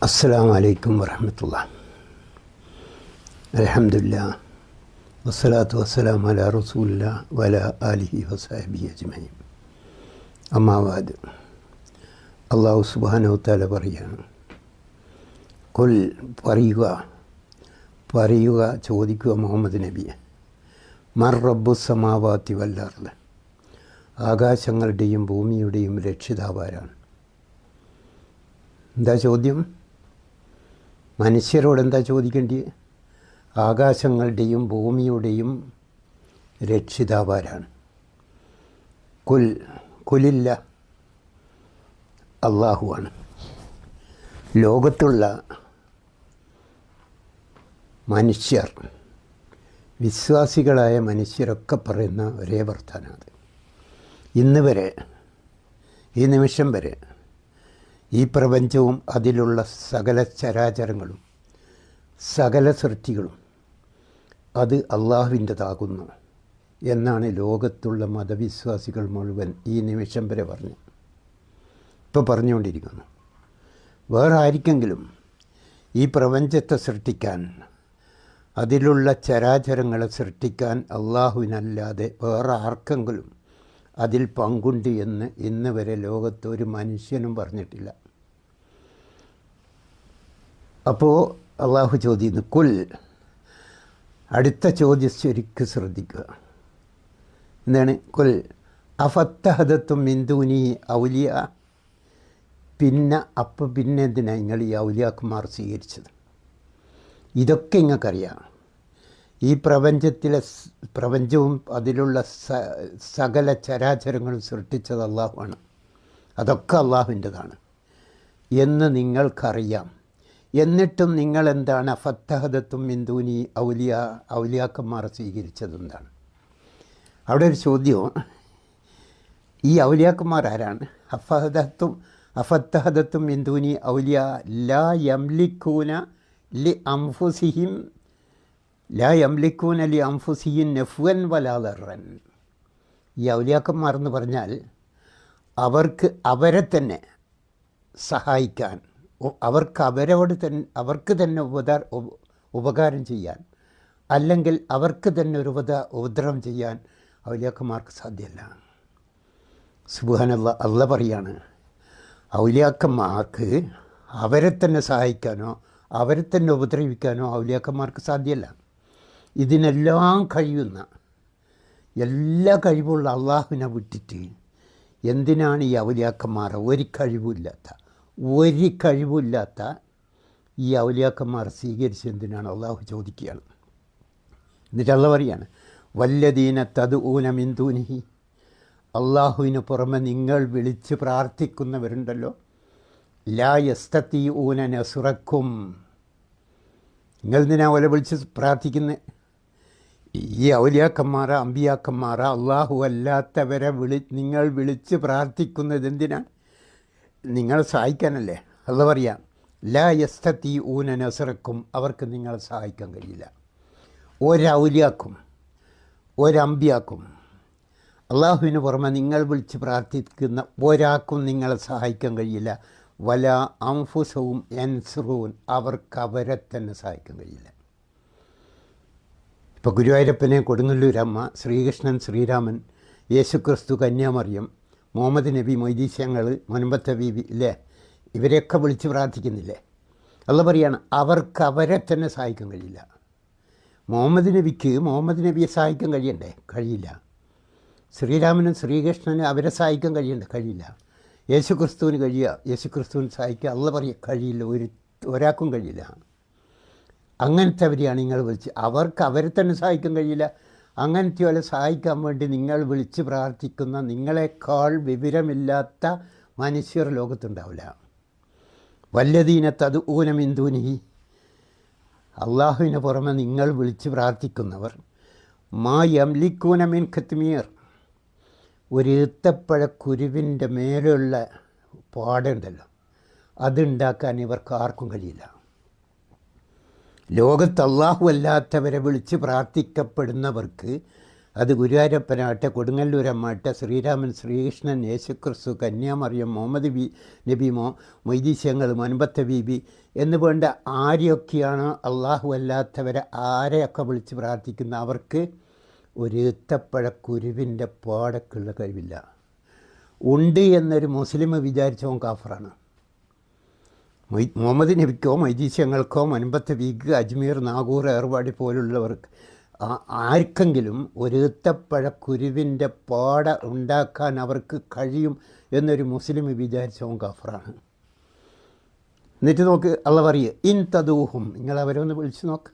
അസ്സലാമു അലൈക്കും വറഹ്മത്തുള്ളാഹി. അൽഹംദുലില്ലാഹ് വസ്സലാത്തു വസ്സലാമു അലാ റസൂലില്ലാഹി വഅലാ ആലിഹി വസഹ്ബിഹി അജ്മഈൻ. അമ്മാ ബഅദ്. അല്ലാഹു സുബ്ഹാനഹു വ തആല പറയാണ്, ഖുൽ പറയുക ചോദിക്കുക മുഹമ്മദ് നബിയെ, മർ റബ്ബുസ് സമാവാതി വൽ അർള്, ആകാശങ്ങളുടെയും ഭൂമിയുടെയും രക്ഷിതാവാരാണ്. എന്താ ചോദ്യം? മനുഷ്യരോട് എന്താ ചോദിക്കേണ്ടത്? ആകാശങ്ങളുടെയും ഭൂമിയുടെയും രക്ഷിതാവാരാണ്. കുലില്ല, അള്ളാഹുവാണ്. ലോകത്തുള്ള മനുഷ്യർ, വിശ്വാസികളായ മനുഷ്യരൊക്കെ പറയുന്ന ഒരേ വർത്തമാനമാണ്. ഇന്ന് വരെ, ഈ നിമിഷം വരെ ഈ പ്രപഞ്ചവും അതിലുള്ള സകല ചരാചരങ്ങളും സകല സൃഷ്ടികളും അത് അള്ളാഹുവിൻ്റെതാകുന്നു എന്നാണ് ലോകത്തുള്ള മതവിശ്വാസികൾ മുഴുവൻ ഈ നിമിഷം വരെ പറഞ്ഞു. ഇപ്പോൾ പറഞ്ഞുകൊണ്ടിരിക്കുന്നു. വേറെ ആർക്കെങ്കിലും ഈ പ്രപഞ്ചത്തെ സൃഷ്ടിക്കാൻ, അതിലുള്ള ചരാചരങ്ങളെ സൃഷ്ടിക്കാൻ അള്ളാഹുവിനല്ലാതെ വേറെ ആർക്കെങ്കിലും അതിൽ പങ്കുണ്ട് എന്ന് ഇന്ന് വരെ ലോകത്ത് ഒരു മനുഷ്യനും പറഞ്ഞിട്ടില്ല. അപ്പോൾ അള്ളാഹു ചോദിക്കുന്നു, കുൽ. അടുത്ത ചോദ്യം ശരിക്കും ശ്രദ്ധിക്കുക. എന്താണ്? കുൽ അഫത്തഹദത്തും മിന്ദൂനി ഔലിയ. പിന്നെ എന്തിനാണ് നിങ്ങൾ ഈ ഔലിയാക്കുമാർ സ്വീകരിച്ചത്? ഇതൊക്കെ നിങ്ങൾക്കറിയാം. ഈ പ്രപഞ്ചവും അതിലുള്ള സകല ചരാചരങ്ങളും സൃഷ്ടിച്ചത് അള്ളാഹുവാണ്. അതൊക്കെ അള്ളാഹുവിൻ്റെതാണ് എന്ന് നിങ്ങൾക്കറിയാം. എന്നിട്ടും നിങ്ങളെന്താണ് അഫത്തഹദത്തും മിന്ദൂനി ഔലിയാക്കന്മാരെ സ്വീകരിച്ചതെന്താണ്? അവിടെ ഒരു ചോദ്യം, ഈ ഔലിയാക്കന്മാർ ആരാണ്? അഫത്തഹദത്തും മിന്ദൂനി ഔലിയ ലാ യംലിക്കൂന ലി അംഫുസിഹിം നഫ്വൻ വലാ ദർറൻ. ഈ ഔലിയാക്കന്മാർ എന്ന് പറഞ്ഞാൽ അവർക്ക് അവരെ തന്നെ സഹായിക്കാൻ, അവർക്ക് തന്നെ ഉപകാരം ചെയ്യാൻ, അല്ലെങ്കിൽ അവർക്ക് തന്നെ ഒരു ഉപദ്രവം ചെയ്യാൻ ഔലിയാക്കന്മാർക്ക് സാധ്യമല്ല. സുബ്ഹാനല്ലാഹ്. അല്ലാഹ് പറയാണ്, ഔലിയാക്കന്മാർക്ക് അവരെ തന്നെ സഹായിക്കാനോ അവരെ തന്നെ ഉപദ്രവിക്കാനോ ഔലിയാക്കന്മാർക്ക് സാധ്യമല്ല. ഇതിനെല്ലാം കഴിയുന്ന, എല്ലാ കഴിവുള്ള അള്ളാഹുവിനെ വിട്ടിട്ട് എന്തിനാണ് ഈ ഔലിയാക്കന്മാർ, ഒരു കഴിവില്ലാത്ത ഈ ഔലിയാക്കന്മാർ സ്വീകരിച്ച് എന്തിനാണ് അള്ളാഹു ചോദിക്കുകയാണ്. എന്നിട്ട് അള്ളാഹ് പറയാണ്, വല്ലദീന തദ്ഊന മിൻ ദൂനിഹി, അള്ളാഹുവിന് പുറമെ നിങ്ങൾ വിളിച്ച് പ്രാർത്ഥിക്കുന്നവരുണ്ടല്ലോ, ലാ യസ്തതീഊന നസ്റക്കും. നിങ്ങൾ എന്തിനാ ഓലെ വിളിച്ച് പ്രാർത്ഥിക്കുന്നത്? ഈ ഔലിയാക്കന്മാര, അമ്പിയാക്കന്മാര, അള്ളാഹു അല്ലാത്തവരെ നിങ്ങൾ വിളിച്ച് പ്രാർത്ഥിക്കുന്നത് എന്തിനാണ്? നിങ്ങളെ സഹായിക്കാനല്ലേ? അള്ളാഹ് പറയാം, ലാ യസ്തതീഊന നസ്റക്കും, അവർക്ക് നിങ്ങളെ സഹായിക്കാൻ കഴിയില്ല. ഒരൗലിയാക്കും ഒരമ്പിയാക്കും, അള്ളാഹുവിന് പുറമെ നിങ്ങൾ വിളിച്ച് പ്രാർത്ഥിക്കുന്ന ഒരാൾക്കും നിങ്ങളെ സഹായിക്കാൻ കഴിയില്ല. വല അംഫുസവും യൻസുറൂൻ, അവർക്ക് അവരെ തന്നെ സഹായിക്കാൻ കഴിയില്ല. ഇപ്പോൾ ഗുരുവായൂരപ്പനെ, കൊടുങ്ങല്ലൂരമ്മ, ശ്രീകൃഷ്ണൻ, ശ്രീരാമൻ, യേശുക്രിസ്തു, കന്യാമറിയം, മുഹമ്മദ് നബി, മൊയ്തീശങ്ങൾ, മുനമ്പത്തെ ബീബി, ഇല്ലേ? ഇവരെയൊക്കെ വിളിച്ച് പ്രാർത്ഥിക്കുന്നില്ലേ? അള്ളാഹ് പറയാണ്, അവർക്ക് അവരെ തന്നെ സഹായിക്കാൻ കഴിയില്ല. മുഹമ്മദ് നബിയെ സഹായിക്കാൻ കഴിയണ്ടേ? കഴിയില്ല. ശ്രീരാമനും ശ്രീകൃഷ്ണനും അവരെ സഹായിക്കാൻ കഴിയണ്ടേ? കഴിയില്ല. യേശുക്രിസ്തുവിന് കഴിയുക, യേശുക്രിസ്തുവിന് സഹായിക്കുക? അള്ളാഹ് പറയുക, കഴിയില്ല, ഒരാൾക്കും കഴിയില്ല. അങ്ങനത്തെവരെയാണ് നിങ്ങൾ വിളിച്ച്, അവർക്ക് അവരെ തന്നെ സഹായിക്കാൻ കഴിയില്ല. അങ്ങനത്തെ പോലെ സഹായിക്കാൻ വേണ്ടി നിങ്ങൾ വിളിച്ച് പ്രാർത്ഥിക്കുന്ന നിങ്ങളെക്കാൾ വിവരമില്ലാത്ത മനുഷ്യർ ലോകത്തുണ്ടാവില്ല. വല്ലദീന തദ്ഊന മിൻ ദൂനിഹി, അള്ളാഹുവിന് പുറമെ നിങ്ങൾ വിളിച്ച് പ്രാർത്ഥിക്കുന്നവർ, മാ യംലിക്കൂന മിൻ ഖത്മീർ, ഒരു ഈത്തപ്പഴക്കുരുവിൻ്റെ മേലുള്ള പാടുണ്ടല്ലോ, അതുണ്ടാക്കാൻ ഇവർക്ക് ആർക്കും കഴിയില്ല. ലോകത്ത് അള്ളാഹു അല്ലാത്തവരെ വിളിച്ച് പ്രാർത്ഥിക്കപ്പെടുന്നവർക്ക് അത് ഗുരുവായൂരപ്പനാകട്ടെ, കൊടുങ്ങല്ലൂരമ്മാട്ടെ, ശ്രീരാമൻ, ശ്രീകൃഷ്ണൻ, യേശുക്രിസ്തു, കന്യാമറിയം, മുഹമ്മദ് നബി, മൊയ്തീസ്യങ്ങൾ, മുൻപത്തെ ബീബി എന്ന് വേണ്ട ആരെയൊക്കെയാണോ അള്ളാഹു അല്ലാത്തവരെ ആരെയൊക്കെ വിളിച്ച് പ്രാർത്ഥിക്കുന്ന അവർക്ക് ഒരു ഈത്തപ്പഴക്കുരുവിൻ്റെ പാടക്കുള്ള കഴിവില്ല. ഉണ്ട് എന്നൊരു മുസ്ലിം വിചാരിച്ചവൻ കാഫറാണ്. മുഹമ്മദ് നബിക്കോ മൊയ്തീസ്യങ്ങൾക്കോ മുൻപത്തെ ബീഗ്, അജ്മീർ, നാഗൂർ, ഏർവാടി പോലുള്ളവർക്ക് ആർക്കെങ്കിലും ഒരു ഈത്തപ്പഴക്കുരുവിൻ്റെ പാട ഉണ്ടാക്കാൻ അവർക്ക് കഴിയും എന്നൊരു മുസ്ലിം വിചാരിച്ചവൻ കാഫറാണ്. എന്നിട്ട് നോക്ക്, അള്ള പറയുക ഇൻ തദൂഹും, നിങ്ങളവരെ ഒന്ന് വിളിച്ച് നോക്ക്.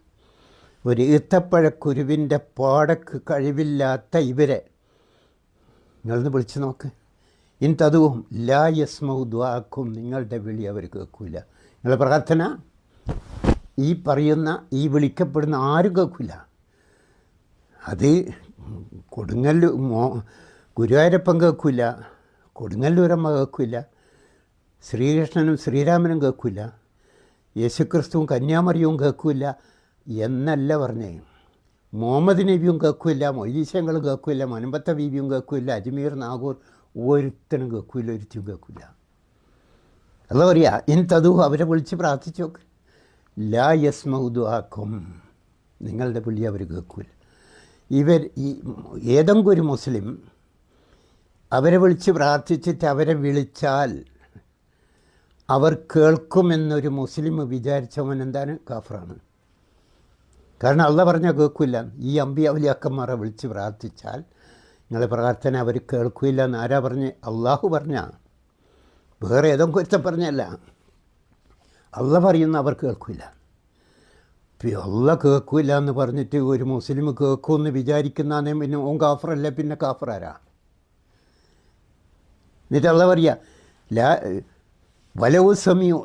ഒരു ഈത്തപ്പഴക്കുരുവിൻ്റെ പാടക്ക് കഴിവില്ലാത്ത ഇവരെ നിങ്ങളൊന്ന് വിളിച്ച് നോക്ക്. ഇൻ തദൂഹും ലാ യസ്മൗ ദുആക്കും, നിങ്ങളുടെ വിളി അവർ കേൾക്കില്ല. നിങ്ങളുടെ പ്രാർത്ഥന ഈ പറയുന്ന ഈ വിളിക്കപ്പെടുന്ന ആരും കേൾക്കില്ല. അത് ഗുരുവായൂരപ്പൻ കേൾക്കില്ല, കൊടുങ്ങല്ലൂരമ്മ കേൾക്കില്ല, ശ്രീകൃഷ്ണനും ശ്രീരാമനും കേൾക്കില്ല, യേശുക്രിസ്തുവും കന്യാമറിയവും കേൾക്കില്ല എന്നല്ല പറഞ്ഞേ. മുഹമ്മദ് നബിയും കേൾക്കില്ല, മൊയ്തീസ്യങ്ങളും കേൾക്കില്ല, മുൻപത്തെ ബീബിയും കേൾക്കില്ല, അജ്മീർ, നാഗൂർ ഒരുത്തനും കേൾക്കില്ല, ഒരുത്തും കേൾക്കില്ല. അല്ല പറയുക ഇൻ തദു, അവരെ വിളിച്ച് പ്രാർത്ഥിച്ചു നോക്ക്. ലാ യസ്മൗ ദുആക്കും, നിങ്ങളുടെ വിളി അവർ കേൾക്കില്ല. ഏതെങ്കിലും ഒരു മുസ്ലിം അവരെ വിളിച്ച് പ്രാർത്ഥിച്ചിട്ട് അവരെ വിളിച്ചാൽ അവർ കേൾക്കുമെന്നൊരു മുസ്ലിം വിചാരിച്ചവൻ എന്താണ്? കാഫറാണ്. കാരണം അള്ളാഹ് പറഞ്ഞാൽ കേൾക്കില്ല. ഈ അമ്പിയ ഔലിയാക്കന്മാരെ വിളിച്ച് പ്രാർത്ഥിച്ചാൽ നിങ്ങളെ പ്രാർത്ഥന അവർ കേൾക്കില്ല എന്ന് ആരാ പറഞ്ഞ്? അള്ളാഹു പറഞ്ഞ, വേറെ ഏതെങ്കിലും ഒരുത്തൻ പറഞ്ഞല്ല. അള്ളാഹ് പറയുന്ന അവർ കേൾക്കില്ല. അള്ള കേൾക്കില്ല എന്ന് പറഞ്ഞിട്ട് ഒരു മുസ്ലിം കേൾക്കുമെന്ന് വിചാരിക്കുന്നതേ പിന്നെ ഓൻ കാഫറല്ല, പിന്നെ കാഫറാരാ? എന്നിട്ട് അള്ള പറയുക വലവു സമയോ,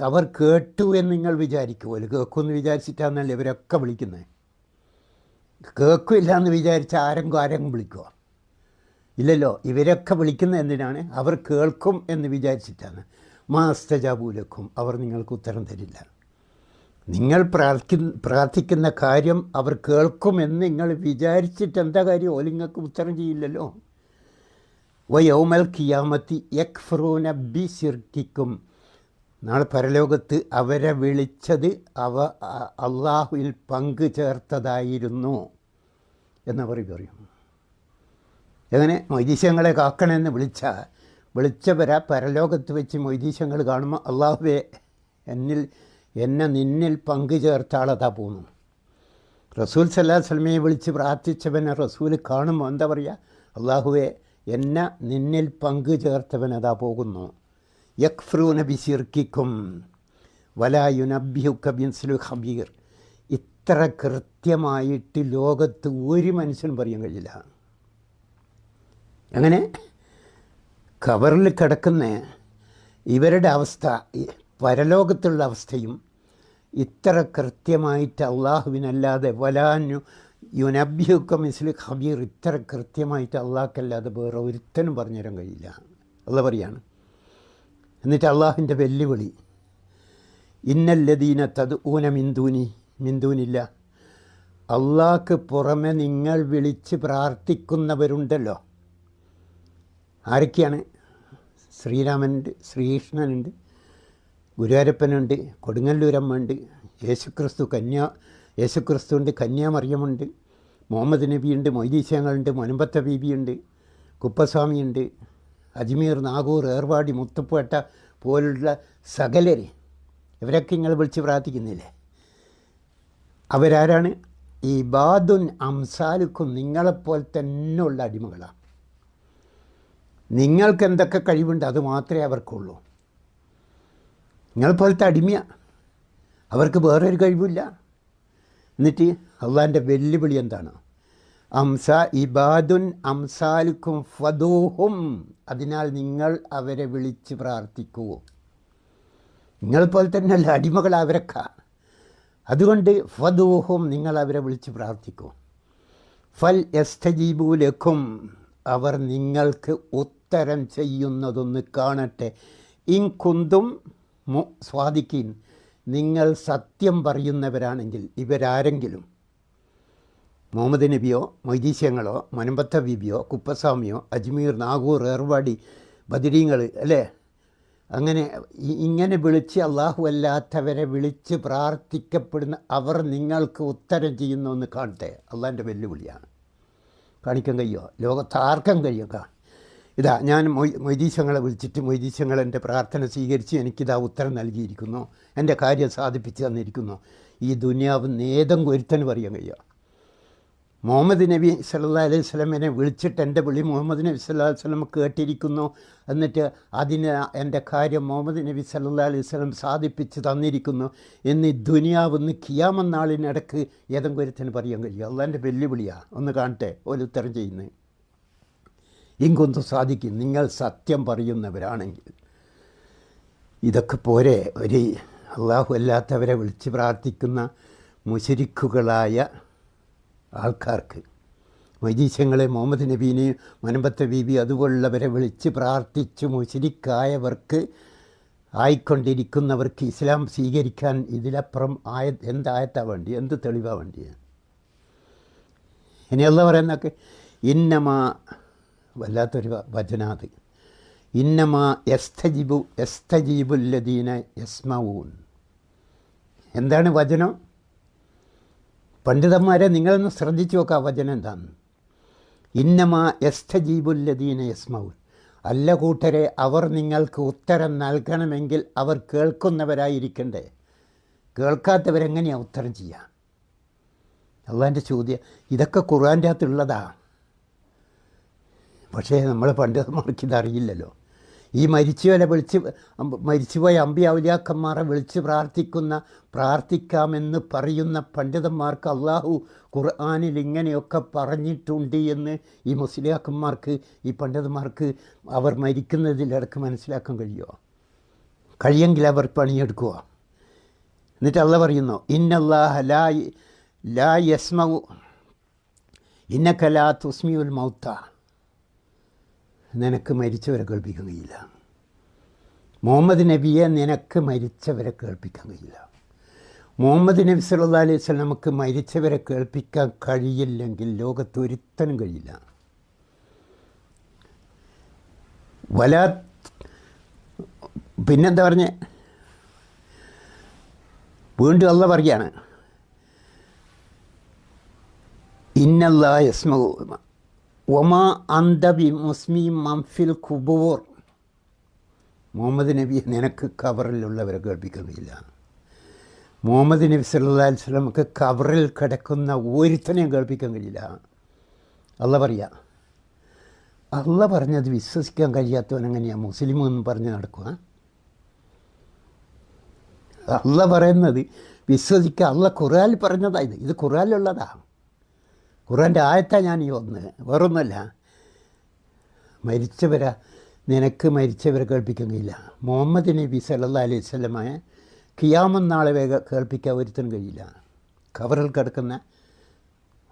അവർ കേട്ടു എന്ന് നിങ്ങൾ വിചാരിക്കുമോ? കേൾക്കുമെന്ന് വിചാരിച്ചിട്ടാണെന്നല്ലേ ഇവരൊക്കെ വിളിക്കുന്നത്. കേൾക്കില്ല എന്ന് വിചാരിച്ച ആരെങ്കിലും വിളിക്കുമോ? ഇല്ലല്ലോ. ഇവരൊക്കെ വിളിക്കുന്നത് എന്തിനാണ്? അവർ കേൾക്കും എന്ന് വിചാരിച്ചിട്ടാണ്. മാസ്തജാബൂലക്കും, അവർ നിങ്ങൾക്ക് ഉത്തരം തരില്ല. നിങ്ങൾ പ്രാർത്ഥിക്കുന്ന കാര്യം അവർ കേൾക്കുമെന്ന് നിങ്ങൾ വിചാരിച്ചിട്ട് എന്താ കാര്യം? ഓല് നിങ്ങൾക്ക് ഉത്തരം ചെയ്യില്ലല്ലോ. വയൗമൽ ഖിയാമത്തി യക്ഫറൂന ബിശിർക്കിക്കും, നാളെ പരലോകത്ത് അവരെ വിളിച്ചത് അള്ളാഹുവിൽ പങ്കു ചേർത്തതായിരുന്നു എന്നവർ പറയും. എങ്ങനെ? മൊയ്തീസ്യങ്ങളെ കാക്കണമെന്ന് വിളിച്ചവരാ പരലോകത്ത് വെച്ച് മൊയ്തീസ്യങ്ങൾ കാണുമ്പോൾ അള്ളാഹുവേ എന്നെ നിന്നിൽ പങ്കു ചേർത്ത ആളതാ പോകുന്നു. റസൂൽ സല്ലല്ലാഹു അലൈഹി വസല്ലമയെ വിളിച്ച് പ്രാർത്ഥിച്ചവനെ റസൂൽ കാണുമ്പോൾ എന്താ പറയുക? അള്ളാഹുവേ എന്നെ നിന്നിൽ പങ്കു ചേർത്തവനതാ പോകുന്നു. യക്ഫറൂന ബിശിർക്കിക്കും വലാ യുനബ്ബിഉക ബിമിസ്ലി ഖബീർ. ഇത്ര കൃത്യമായിട്ട് ലോകത്ത് ഒരു മനുഷ്യനും പറയാൻ കഴിയില്ല. അങ്ങനെ ഖബറിൽ കിടക്കുന്ന ഇവരുടെ അവസ്ഥ, പരലോകത്തുള്ള അവസ്ഥയും ഇത്ര കൃത്യമായിട്ട് അള്ളാഹുവിനല്ലാതെ വലാനു യുനബ്ബിഉക മിസ്ലി ഖബീർ, ഇത്ര കൃത്യമായിട്ട് അള്ളാഹ്ക്കല്ലാതെ വേറെ ഒരുത്തനും പറഞ്ഞുതരാൻ കഴിയില്ല. അള്ളാഹ് പറയാണ്. എന്നിട്ട് അള്ളാഹുവിൻ്റെ വെല്ലുവിളി, ഇന്നല്ലദീന തദ്ഊന മിൻദൂനില്ല, അള്ളാഹ്ക്ക് പുറമെ നിങ്ങൾ വിളിച്ച് പ്രാർത്ഥിക്കുന്നവരുണ്ടല്ലോ. ആരൊക്കെയാണ്? ശ്രീരാമനുണ്ട്, ശ്രീകൃഷ്ണനുണ്ട്, ഗുരുവായൂരപ്പനുണ്ട്, കൊടുങ്ങല്ലൂരമ്മ ഉണ്ട്, യേശുക്രിസ്തുണ്ട്, കന്യാമറിയമുണ്ട്, മുഹമ്മദ് നബിയുണ്ട്, മൊയ്തീസ്യങ്ങളുണ്ട്, മുൻപത്തെ ബീബിയുണ്ട്, കുപ്പസ്വാമിയുണ്ട്, അജ്മീർ, നാഗൂർ, ഏർവാടി, മുത്തുപ്പേട്ട പോലുള്ള സകലരെ ഇവരൊക്കെ നിങ്ങൾ വിളിച്ച് പ്രാർത്ഥിക്കുന്നില്ലേ? അവരാരാണ്? ഈ ബാദുൻ അംസാലുക്കും, നിങ്ങളെപ്പോലെ തന്നെ ഉള്ള അടിമകളാണ്. നിങ്ങൾക്ക് എന്തൊക്കെ കഴിവുണ്ട് അത് മാത്രമേ അവർക്കുള്ളൂ. നിങ്ങളെപ്പോലത്തെ അടിമയാണ്, അവർക്ക് വേറൊരു കഴിവില്ല. എന്നിട്ട് അള്ളാഹിൻ്റെ വെല്ലുവിളി എന്താണ്? ഇബാദുൻ അംസാലുക്കും ഫദൂഹും, അതിനാൽ നിങ്ങൾ അവരെ വിളിച്ച് പ്രാർത്ഥിക്കൂ. നിങ്ങളെപ്പോലെ തന്നെയല്ല അടിമകൾ അവരൊക്കെ. അതുകൊണ്ട് ഫദൂഹും, നിങ്ങൾ അവരെ വിളിച്ച് പ്രാർത്ഥിക്കൂ. ഫൽ യസ്തജീബൂ ലക്കും, അവർ നിങ്ങൾക്ക് ഉത്തരം ചെയ്യുന്നതൊന്ന് കാണട്ടെ. ഇൻ കുന്തും സ്വാദിക്കീൻ, നിങ്ങൾ സത്യം പറയുന്നവരാണെങ്കിൽ. ഇവരാരെങ്കിലും മുഹമ്മദ് നബിയോ മൊയ്തീസ്യങ്ങളോ മനുമ്പത്ത ബീബിയോ കുപ്പസ്വാമിയോ അജ്മീർ നാഗൂർ ഏർവാടി ബദരീങ്ങൾ അല്ലേ, അങ്ങനെ ഇങ്ങനെ വിളിച്ച് അള്ളാഹു അല്ലാത്തവരെ വിളിച്ച് പ്രാർത്ഥിക്കപ്പെടുന്ന അവർ നിങ്ങൾക്ക് ഉത്തരം ചെയ്യുന്നു കാണട്ടെ. അള്ളാഹിൻ്റെ വെല്ലുവിളിയാണ്. കാണിക്കാൻ കഴിയുമോ? ലോകത്ത് ആർക്കും കഴിയുക? ഇതാ ഞാൻ മൊയ്തീസ്യങ്ങളെ വിളിച്ചിട്ട് മൊയ്തീസ്യങ്ങൾ എൻ്റെ പ്രാർത്ഥന സ്വീകരിച്ച് എനിക്കിതാ ഉത്തരം നൽകിയിരിക്കുന്നു, എൻ്റെ കാര്യം സാധിപ്പിച്ച് തന്നിരിക്കുന്നു. ഈ ദുനിയാവ് ഏതെങ്കിലും ഒരുത്തന് പറയാൻ കഴിയുക? മുഹമ്മദ് നബി സല്ലല്ലാഹു അലൈഹി വസല്ലമയെ വിളിച്ചിട്ട് എൻ്റെ വിളി മുഹമ്മദ് നബി സല്ലല്ലാഹു അലൈഹി വസല്ലം കേട്ടിരിക്കുന്നു, എന്നിട്ട് അതിന് എൻ്റെ കാര്യം മുഹമ്മദ് നബി സല്ലല്ലാഹു അലൈഹി വസല്ലം സാധിപ്പിച്ച് തന്നിരിക്കുന്നു എന്ന് ദുനിയാവെന്ന് ഖിയാമത്ത് നാളിനിടക്ക് ഏതെങ്കിലും ഒരുത്തന് പറയാൻ കഴിയുക? അള്ളാൻ്റെ വെല്ലുവിളിയാണ്. ഒന്ന് കാണട്ടെ ഒരു ഉത്തരം ചെയ്യുന്നത്. ഇങ്ങൊന്നും സാധിക്കും നിങ്ങൾ സത്യം പറയുന്നവരാണെങ്കിൽ. ഇതൊക്കെ പോരെ ഒരു അള്ളാഹു അല്ലാത്തവരെ വിളിച്ച് പ്രാർത്ഥിക്കുന്ന മുശരിക്കുകളായ ആൾക്കാർക്ക്? മൊയ്തീസ്യങ്ങളെ മുഹമ്മദ് നബീനെയും മനുമ്പത്ത ബീബി അതുപോലുള്ളവരെ വിളിച്ച് പ്രാർത്ഥിച്ചു മുശരിക്കായവർക്ക് ആയിക്കൊണ്ടിരിക്കുന്നവർക്ക് ഇസ്ലാം സ്വീകരിക്കാൻ ഇതിലപ്പുറം എന്തായത്താ വേണ്ടി? എന്ത് തെളിവാ വേണ്ടി? ഇനി അള്ളാഹ് പറയുന്നതൊക്കെ ഇന്നമാ, വല്ലാത്തൊരു വചനാത്, ഇന്നമാ യസ്തജീബുല്ലദീന യസ്മഊൻ. എന്താണ് വചനം? പണ്ഡിതന്മാരെ നിങ്ങളൊന്ന് ശ്രദ്ധിച്ചു നോക്കുക, വചനം എന്താണ്? ഇന്നമാ യസ്തജീബുല്ലദീന യസ്മഊൻ. അല്ല കൂട്ടരെ, അവർ നിങ്ങൾക്ക് ഉത്തരം നൽകണമെങ്കിൽ അവർ കേൾക്കുന്നവരായിരിക്കണ്ടേ? കേൾക്കാത്തവരെങ്ങനെയാണ് ഉത്തരം ചെയ്യുക? അള്ളാൻ്റെ ചോദ്യം. ഇതൊക്കെ ഖുർആൻ്റെ അകത്തുള്ളതാ. പക്ഷേ നമ്മൾ പണ്ഡിതന്മാർക്ക് ഇതറിയില്ലല്ലോ. ഈ മരിച്ചുപോയ അമ്പിയാവുലിയാക്കന്മാരെ വിളിച്ച് പ്രാർത്ഥിക്കാമെന്ന് പറയുന്ന പണ്ഡിതന്മാർക്ക് അള്ളാഹു ഖുർആനിൽ ഇങ്ങനെയൊക്കെ പറഞ്ഞിട്ടുണ്ട് എന്ന് ഈ മുസ്ലിയാക്കന്മാർക്ക്, ഈ പണ്ഡിതന്മാർക്ക് അവർ മരിക്കുന്നതിലിടക്ക് മനസ്സിലാക്കാൻ കഴിയുമോ? കഴിയെങ്കിൽ അവർ പണിയെടുക്കുക. എന്നിട്ട് അള്ളാഹ് പറയുന്നു, ഇന്നല്ലാഹ ലാ യസ്മഉ ഇന്നക ലാ തുസ്മിഉൽ മൗത്ത. നിനക്ക് മരിച്ചവരെ കേൾപ്പിക്കാൻ കഴിയില്ല. മുഹമ്മദ് നബിയെ നിനക്ക് മരിച്ചവരെ കേൾപ്പിക്കാൻ കഴിയില്ല. മുഹമ്മദ് നബി സല്ലല്ലാഹു അലൈഹി വസല്ലം നമുക്ക് മരിച്ചവരെ കേൾപ്പിക്കാൻ കഴിയില്ലെങ്കിൽ ലോകത്ത് ഒരുത്തനും കഴിയില്ല. പിന്നെന്താ പറഞ്ഞേ? വീണ്ടും അള്ളാഹ് പറയാണ്, ഇന്നല്ലാഹ യസ്മഉ വമാ അന്ത ബിമുസ്മി മൻഫിൽ ഖുബൂർ. മുഹമ്മദ് നബിയെ നിനക്ക് കബറിലുള്ളവരെ കേൾപ്പിക്കാൻ കഴിയില്ല. മുഹമ്മദ് നബി സല്ലല്ലാഹു അലൈഹി വസല്ലമക്ക് കബറിൽ കിടക്കുന്ന ഒരുത്തനെയും കേൾപ്പിക്കാൻ കഴിയില്ല. അള്ളാഹ് പറയുക. അള്ളാഹ് പറഞ്ഞത് വിശ്വസിക്കാൻ കഴിയാത്തവൻ എങ്ങനെയാണ് മുസ്ലിം എന്ന് പറഞ്ഞ് നടക്കുക? അള്ളാഹ് പറയുന്നത് വിശ്വസിക്കുക. അള്ളാഹ് ഖുർആനിൽ പറഞ്ഞതായത്. ഇത് ഖുർആനിലുള്ളതാണ്. ഖുർആൻ്റെ ആയത്താണ് ഞാൻ ഈ ഒന്ന്, വേറൊന്നുമല്ല. നിനക്ക് മരിച്ചവരെ കേൾപ്പിക്കാൻ കഴിയില്ല. മുഹമ്മദ് നബി സല്ലല്ലാഹു അലൈഹി വസല്ലമയെ ഖിയാമത്ത് നാളെ കേൾപ്പിക്കാൻ ഒരുത്തനും കഴിയില്ല. ഖബറിൽ കിടക്കുന്ന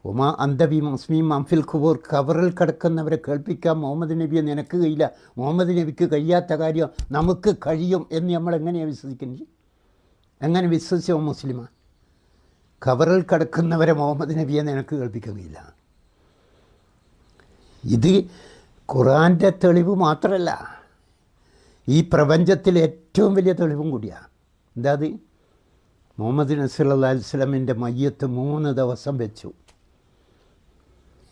ഉമാ അന്തബി മുസ്ലിം അംഫിൽ ഖുബൂർ, ഖബറിൽ കിടക്കുന്നവരെ കേൾപ്പിക്കാൻ മുഹമ്മദ് നബിയെ നിനക്ക് കഴിയില്ല. മുഹമ്മദ് നബിക്ക് കഴിയാത്ത കാര്യം നമുക്ക് കഴിയും എന്ന് നമ്മളെങ്ങനെയാണ് വിശ്വസിക്കുന്നത്? എങ്ങനെ വിശ്വസിച്ചോ മുസ്ലിമാണ്? ഖബറിൽ കിടക്കുന്നവരെ മുഹമ്മദ് നബിയെ നിനക്ക് കേൾപ്പിക്കാൻ കഴിയില്ല. ഇത് ഖുർആൻ്റെ തെളിവ് മാത്രമല്ല, ഈ പ്രപഞ്ചത്തിലെ ഏറ്റവും വലിയ തെളിവും കൂടിയാണ്. എന്താ അത്? മുഹമ്മദ് നബി സല്ലല്ലാഹു അലൈഹി വസല്ലമിൻ്റെ മയ്യത്ത് 3 ദിവസം വെച്ചു.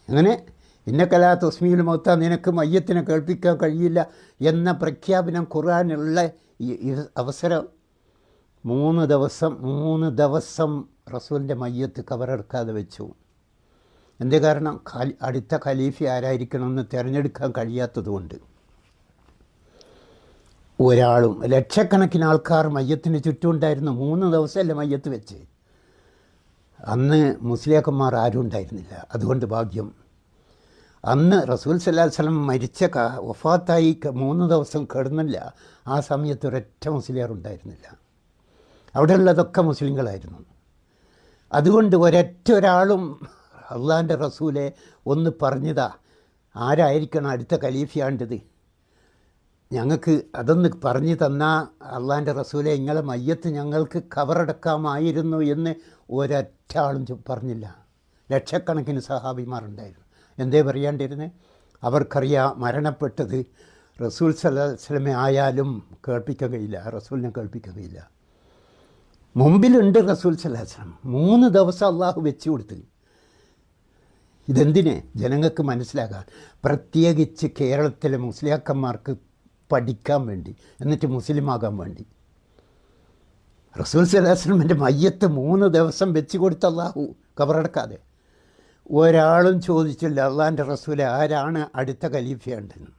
അങ്ങനെ ഇന്നക ലാ തുസ്മിഉൽ മൗത്ത, നിനക്ക് മയ്യത്തിനെ കേൾപ്പിക്കാൻ കഴിയില്ല എന്ന പ്രഖ്യാപനം ഖുർആനുള്ള ഈ അവസരം 3 ദിവസം റസൂലിൻ്റെ മയ്യത്ത് കബറെടുക്കാതെ വെച്ചു. എന്തേ കാരണം? അടുത്ത ഖലീഫ ആരായിരിക്കണമെന്ന് തിരഞ്ഞെടുക്കാൻ കഴിയാത്തതുകൊണ്ട്. ഒരാളും ലക്ഷക്കണക്കിന് ആൾക്കാർ മയ്യത്തിന് ചുറ്റുമുണ്ടായിരുന്നു. 3 ദിവസമല്ലേ മയ്യത്ത് വെച്ച്. അന്ന് മുസ്ലിയാക്കന്മാർ ആരും ഉണ്ടായിരുന്നില്ല. അതുകൊണ്ട് ഭാഗ്യം. അന്ന് റസൂൽ സല്ലല്ലാഹു അലൈഹി വസല്ലം മരിച്ച വഫാത്തായി 3 ദിവസം കിടന്നില്ല. ആ സമയത്ത് ഒരൊറ്റ മുസ്ലിയാർ ഉണ്ടായിരുന്നില്ല. അവിടെയുള്ളതൊക്കെ മുസ്ലിങ്ങളായിരുന്നു. അതുകൊണ്ട് ഒരാളും അള്ളാഹിൻ്റെ റസൂലെ ഒന്ന് പറഞ്ഞതാ, ആരായിരിക്കണം അടുത്ത ഖലീഫയാണ്ടത്, ഞങ്ങൾക്ക് അതൊന്ന് പറഞ്ഞു തന്നാൽ അള്ളാഹിൻ്റെ റസൂലെ നിങ്ങളെ മയ്യത്ത് ഞങ്ങൾക്ക് കബറടക്കാമായിരുന്നു എന്ന് ഒരൊറ്റ ആളും പറഞ്ഞില്ല. ലക്ഷക്കണക്കിന് സഹാബിമാരുണ്ടായിരുന്നു. എന്തേ പറയാണ്ടിരുന്നത്? അവർക്കറിയാം മരണപ്പെട്ടത് റസൂൽ സല്ലല്ലാഹു അലൈഹി വസല്ലമ ആയാലും കേൾപ്പിക്കാൻ കഴിയില്ല, റസൂലിനെ കേൾപ്പിക്കാൻ കഴിയില്ല. മുമ്പിലുണ്ട് റസൂൽ സല്ലല്ലാഹു അലൈഹി വസല്ലം. 3 ദിവസം അള്ളാഹു വെച്ച് കൊടുത്ത്. ഇതെന്തിനെ? ജനങ്ങൾക്ക് മനസ്സിലാകാൻ, പ്രത്യേകിച്ച് കേരളത്തിലെ മുസ്ലിയാക്കന്മാർക്ക് പഠിക്കാൻ വേണ്ടി, എന്നിട്ട് മുസ്ലിമാകാൻ വേണ്ടി. റസൂൽ സല്ലല്ലാഹു അലൈഹി വസല്ലമിൻ്റെ മയ്യത്ത് 3 ദിവസം വെച്ച് കൊടുത്ത അള്ളാഹു കബറടക്കാതെ. ഒരാളും ചോദിച്ചില്ല അള്ളാഹിൻ്റെ റസൂലെ ആരാണ് അടുത്ത ഖലീഫയുണ്ടെന്ന്.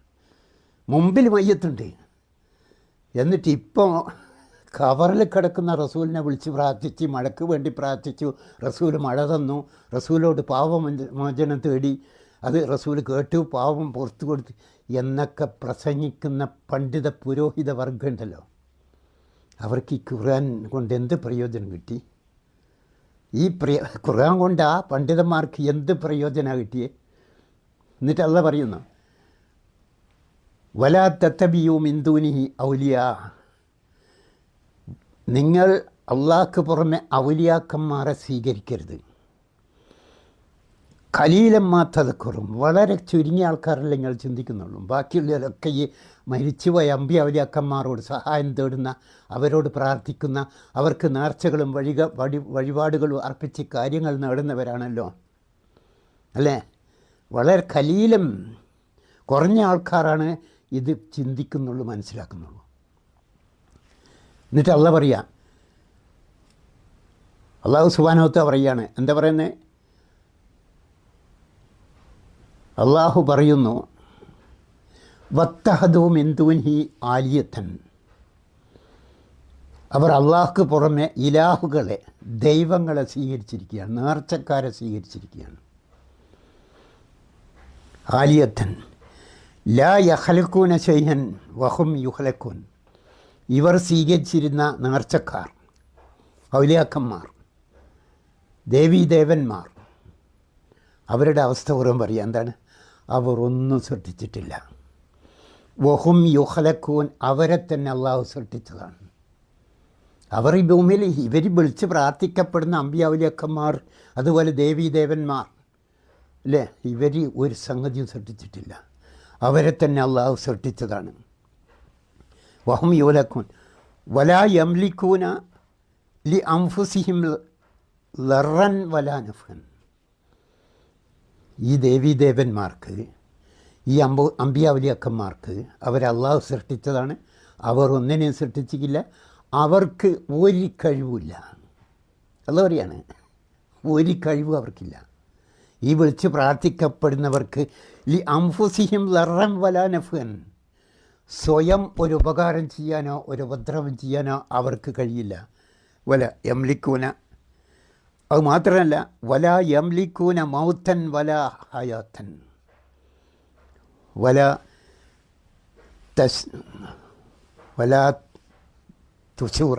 മുമ്പിൽ മയ്യത്തുണ്ട്. എന്നിട്ട് ഇപ്പോൾ കവറിൽ കിടക്കുന്ന റസൂലിനെ വിളിച്ച് പ്രാർത്ഥിച്ച്, മഴയ്ക്ക് വേണ്ടി പ്രാർത്ഥിച്ചു, റസൂൽ മഴ തന്നു, റസൂലോട് പാപമോചനം തേടി, അത് റസൂൽ കേട്ടു, പാവം പുറത്തു കൊടുത്തു എന്നൊക്കെ പ്രസംഗിക്കുന്ന പണ്ഡിത പുരോഹിത വർഗമുണ്ടല്ലോ, അവർക്ക് ഈ ഖുർആൻ കൊണ്ട് എന്ത് പ്രയോജനം കിട്ടി? ഈ ഖുർആൻ കൊണ്ട് ആ പണ്ഡിതന്മാർക്ക് എന്ത് പ്രയോജനമാണ് കിട്ടിയേ? എന്നിട്ട് അള്ളാഹ് പറയുന്നു, വലാ തത്തബിയു മിൻ ദൂനിഹി ഔലിയാ, നിങ്ങൾ അള്ളാഹ്ക്ക് പുറമെ ഔലിയാക്കന്മാരെ സ്വീകരിക്കരുത്. ഖലീലമ്മാ തദക്കുറും, വളരെ ചുരുങ്ങിയ ആൾക്കാരല്ലേ നിങ്ങൾ ചിന്തിക്കുന്നുള്ളൂ. ബാക്കിയുള്ളവരൊക്കെ ഈ മരിച്ചുപോയ അമ്പിയ ഔലിയാക്കന്മാരോട് സഹായം തേടുന്ന, അവരോട് പ്രാർത്ഥിക്കുന്ന, അവർക്ക് നേർച്ചകളും വഴിപാടുകളും അർപ്പിച്ച് കാര്യങ്ങൾ നേടുന്നവരാണല്ലോ, അല്ലേ? വളരെ ഖലീലം കുറഞ്ഞ ആൾക്കാരാണ് ഇത് ചിന്തിക്കുന്നുള്ളൂ, മനസ്സിലാക്കുന്നുള്ളൂ. എന്നിട്ട് അള്ളാഹ് പറയുക, അള്ളാഹു സുബ്ഹാനഹു വ തആല പറയുകയാണ്, എന്താ പറയുന്നത്? അള്ളാഹു പറയുന്നു, വത്തഹദു മിൻ ദൂനിഹി ആലിയത്തൻ, അവർ അള്ളാഹ്ക്ക് പുറമെ ഇലാഹുകളെ, ദൈവങ്ങളെ സ്വീകരിച്ചിരിക്കുകയാണ്, നേർച്ചക്കാരെ സ്വീകരിച്ചിരിക്കുകയാണ്. ആലിയത്തൻ ലാ യഖ്ലഖൂന ശൈഅൻ വഹും യുഖ്ലഖൂൻ, ഇവർ സ്വീകരിച്ചിരുന്ന നേർച്ചക്കാർ, ഔലിയാക്കന്മാർ, ദേവീദേവന്മാർ, അവരുടെ അവസ്ഥ ഓരോം പറയാം. എന്താണ്? അവർ ഒന്നും സൃഷ്ടിച്ചിട്ടില്ല. വഹും യുഖ്ലഖൂൻ, അവരെ തന്നെ അള്ളാഹു സൃഷ്ടിച്ചതാണ്. അവർ ഈ ഭൂമിയിൽ ഇവർ വിളിച്ച് പ്രാർത്ഥിക്കപ്പെടുന്ന അമ്പിയ ഔലിയാക്കന്മാർ, അതുപോലെ ദേവീദേവന്മാർ, അല്ലേ, ഇവർ ഒരു സംഗതിയും സൃഷ്ടിച്ചിട്ടില്ല, അവരെ തന്നെ അള്ളാഹു സൃഷ്ടിച്ചതാണ്. വഹും യുഖ്ലഖൂൻ വലാ യംലികൂന ലി അൻഫുസിഹിം ലറൻ വലാ നഫൻ, ഈ ദേവീദേവന്മാർക്ക്, ഈ അമ്പിയ ഔലിയാക്കന്മാർക്ക് അവർ അള്ളാഹു സൃഷ്ടിച്ചതാണ്. അവർ ഒന്നിനെയും സൃഷ്ടിച്ചിട്ടില്ല, അവർക്ക് ഒരു കഴിവുമില്ല. അള്ളാഹ് പറയാണ്, ഒരു കഴിവും അവർക്കില്ല. ഈ വിളിച്ച് പ്രാർത്ഥിക്കപ്പെടുന്നവർക്ക് ലി അൻഫുസിഹിം ലറൻ വലാ നഫൻ, സ്വയം ഒരു ഉപകാരം ചെയ്യാനോ ഒരു ഉപദ്രവം ചെയ്യാനോ അവർക്ക് കഴിയില്ല. വല യംലിക്കൂന, അത് മാത്രമല്ല, വല യംലിക്കൂന മൗത്തൻ വല ഹയാത്തൻ വല തുശൂറ,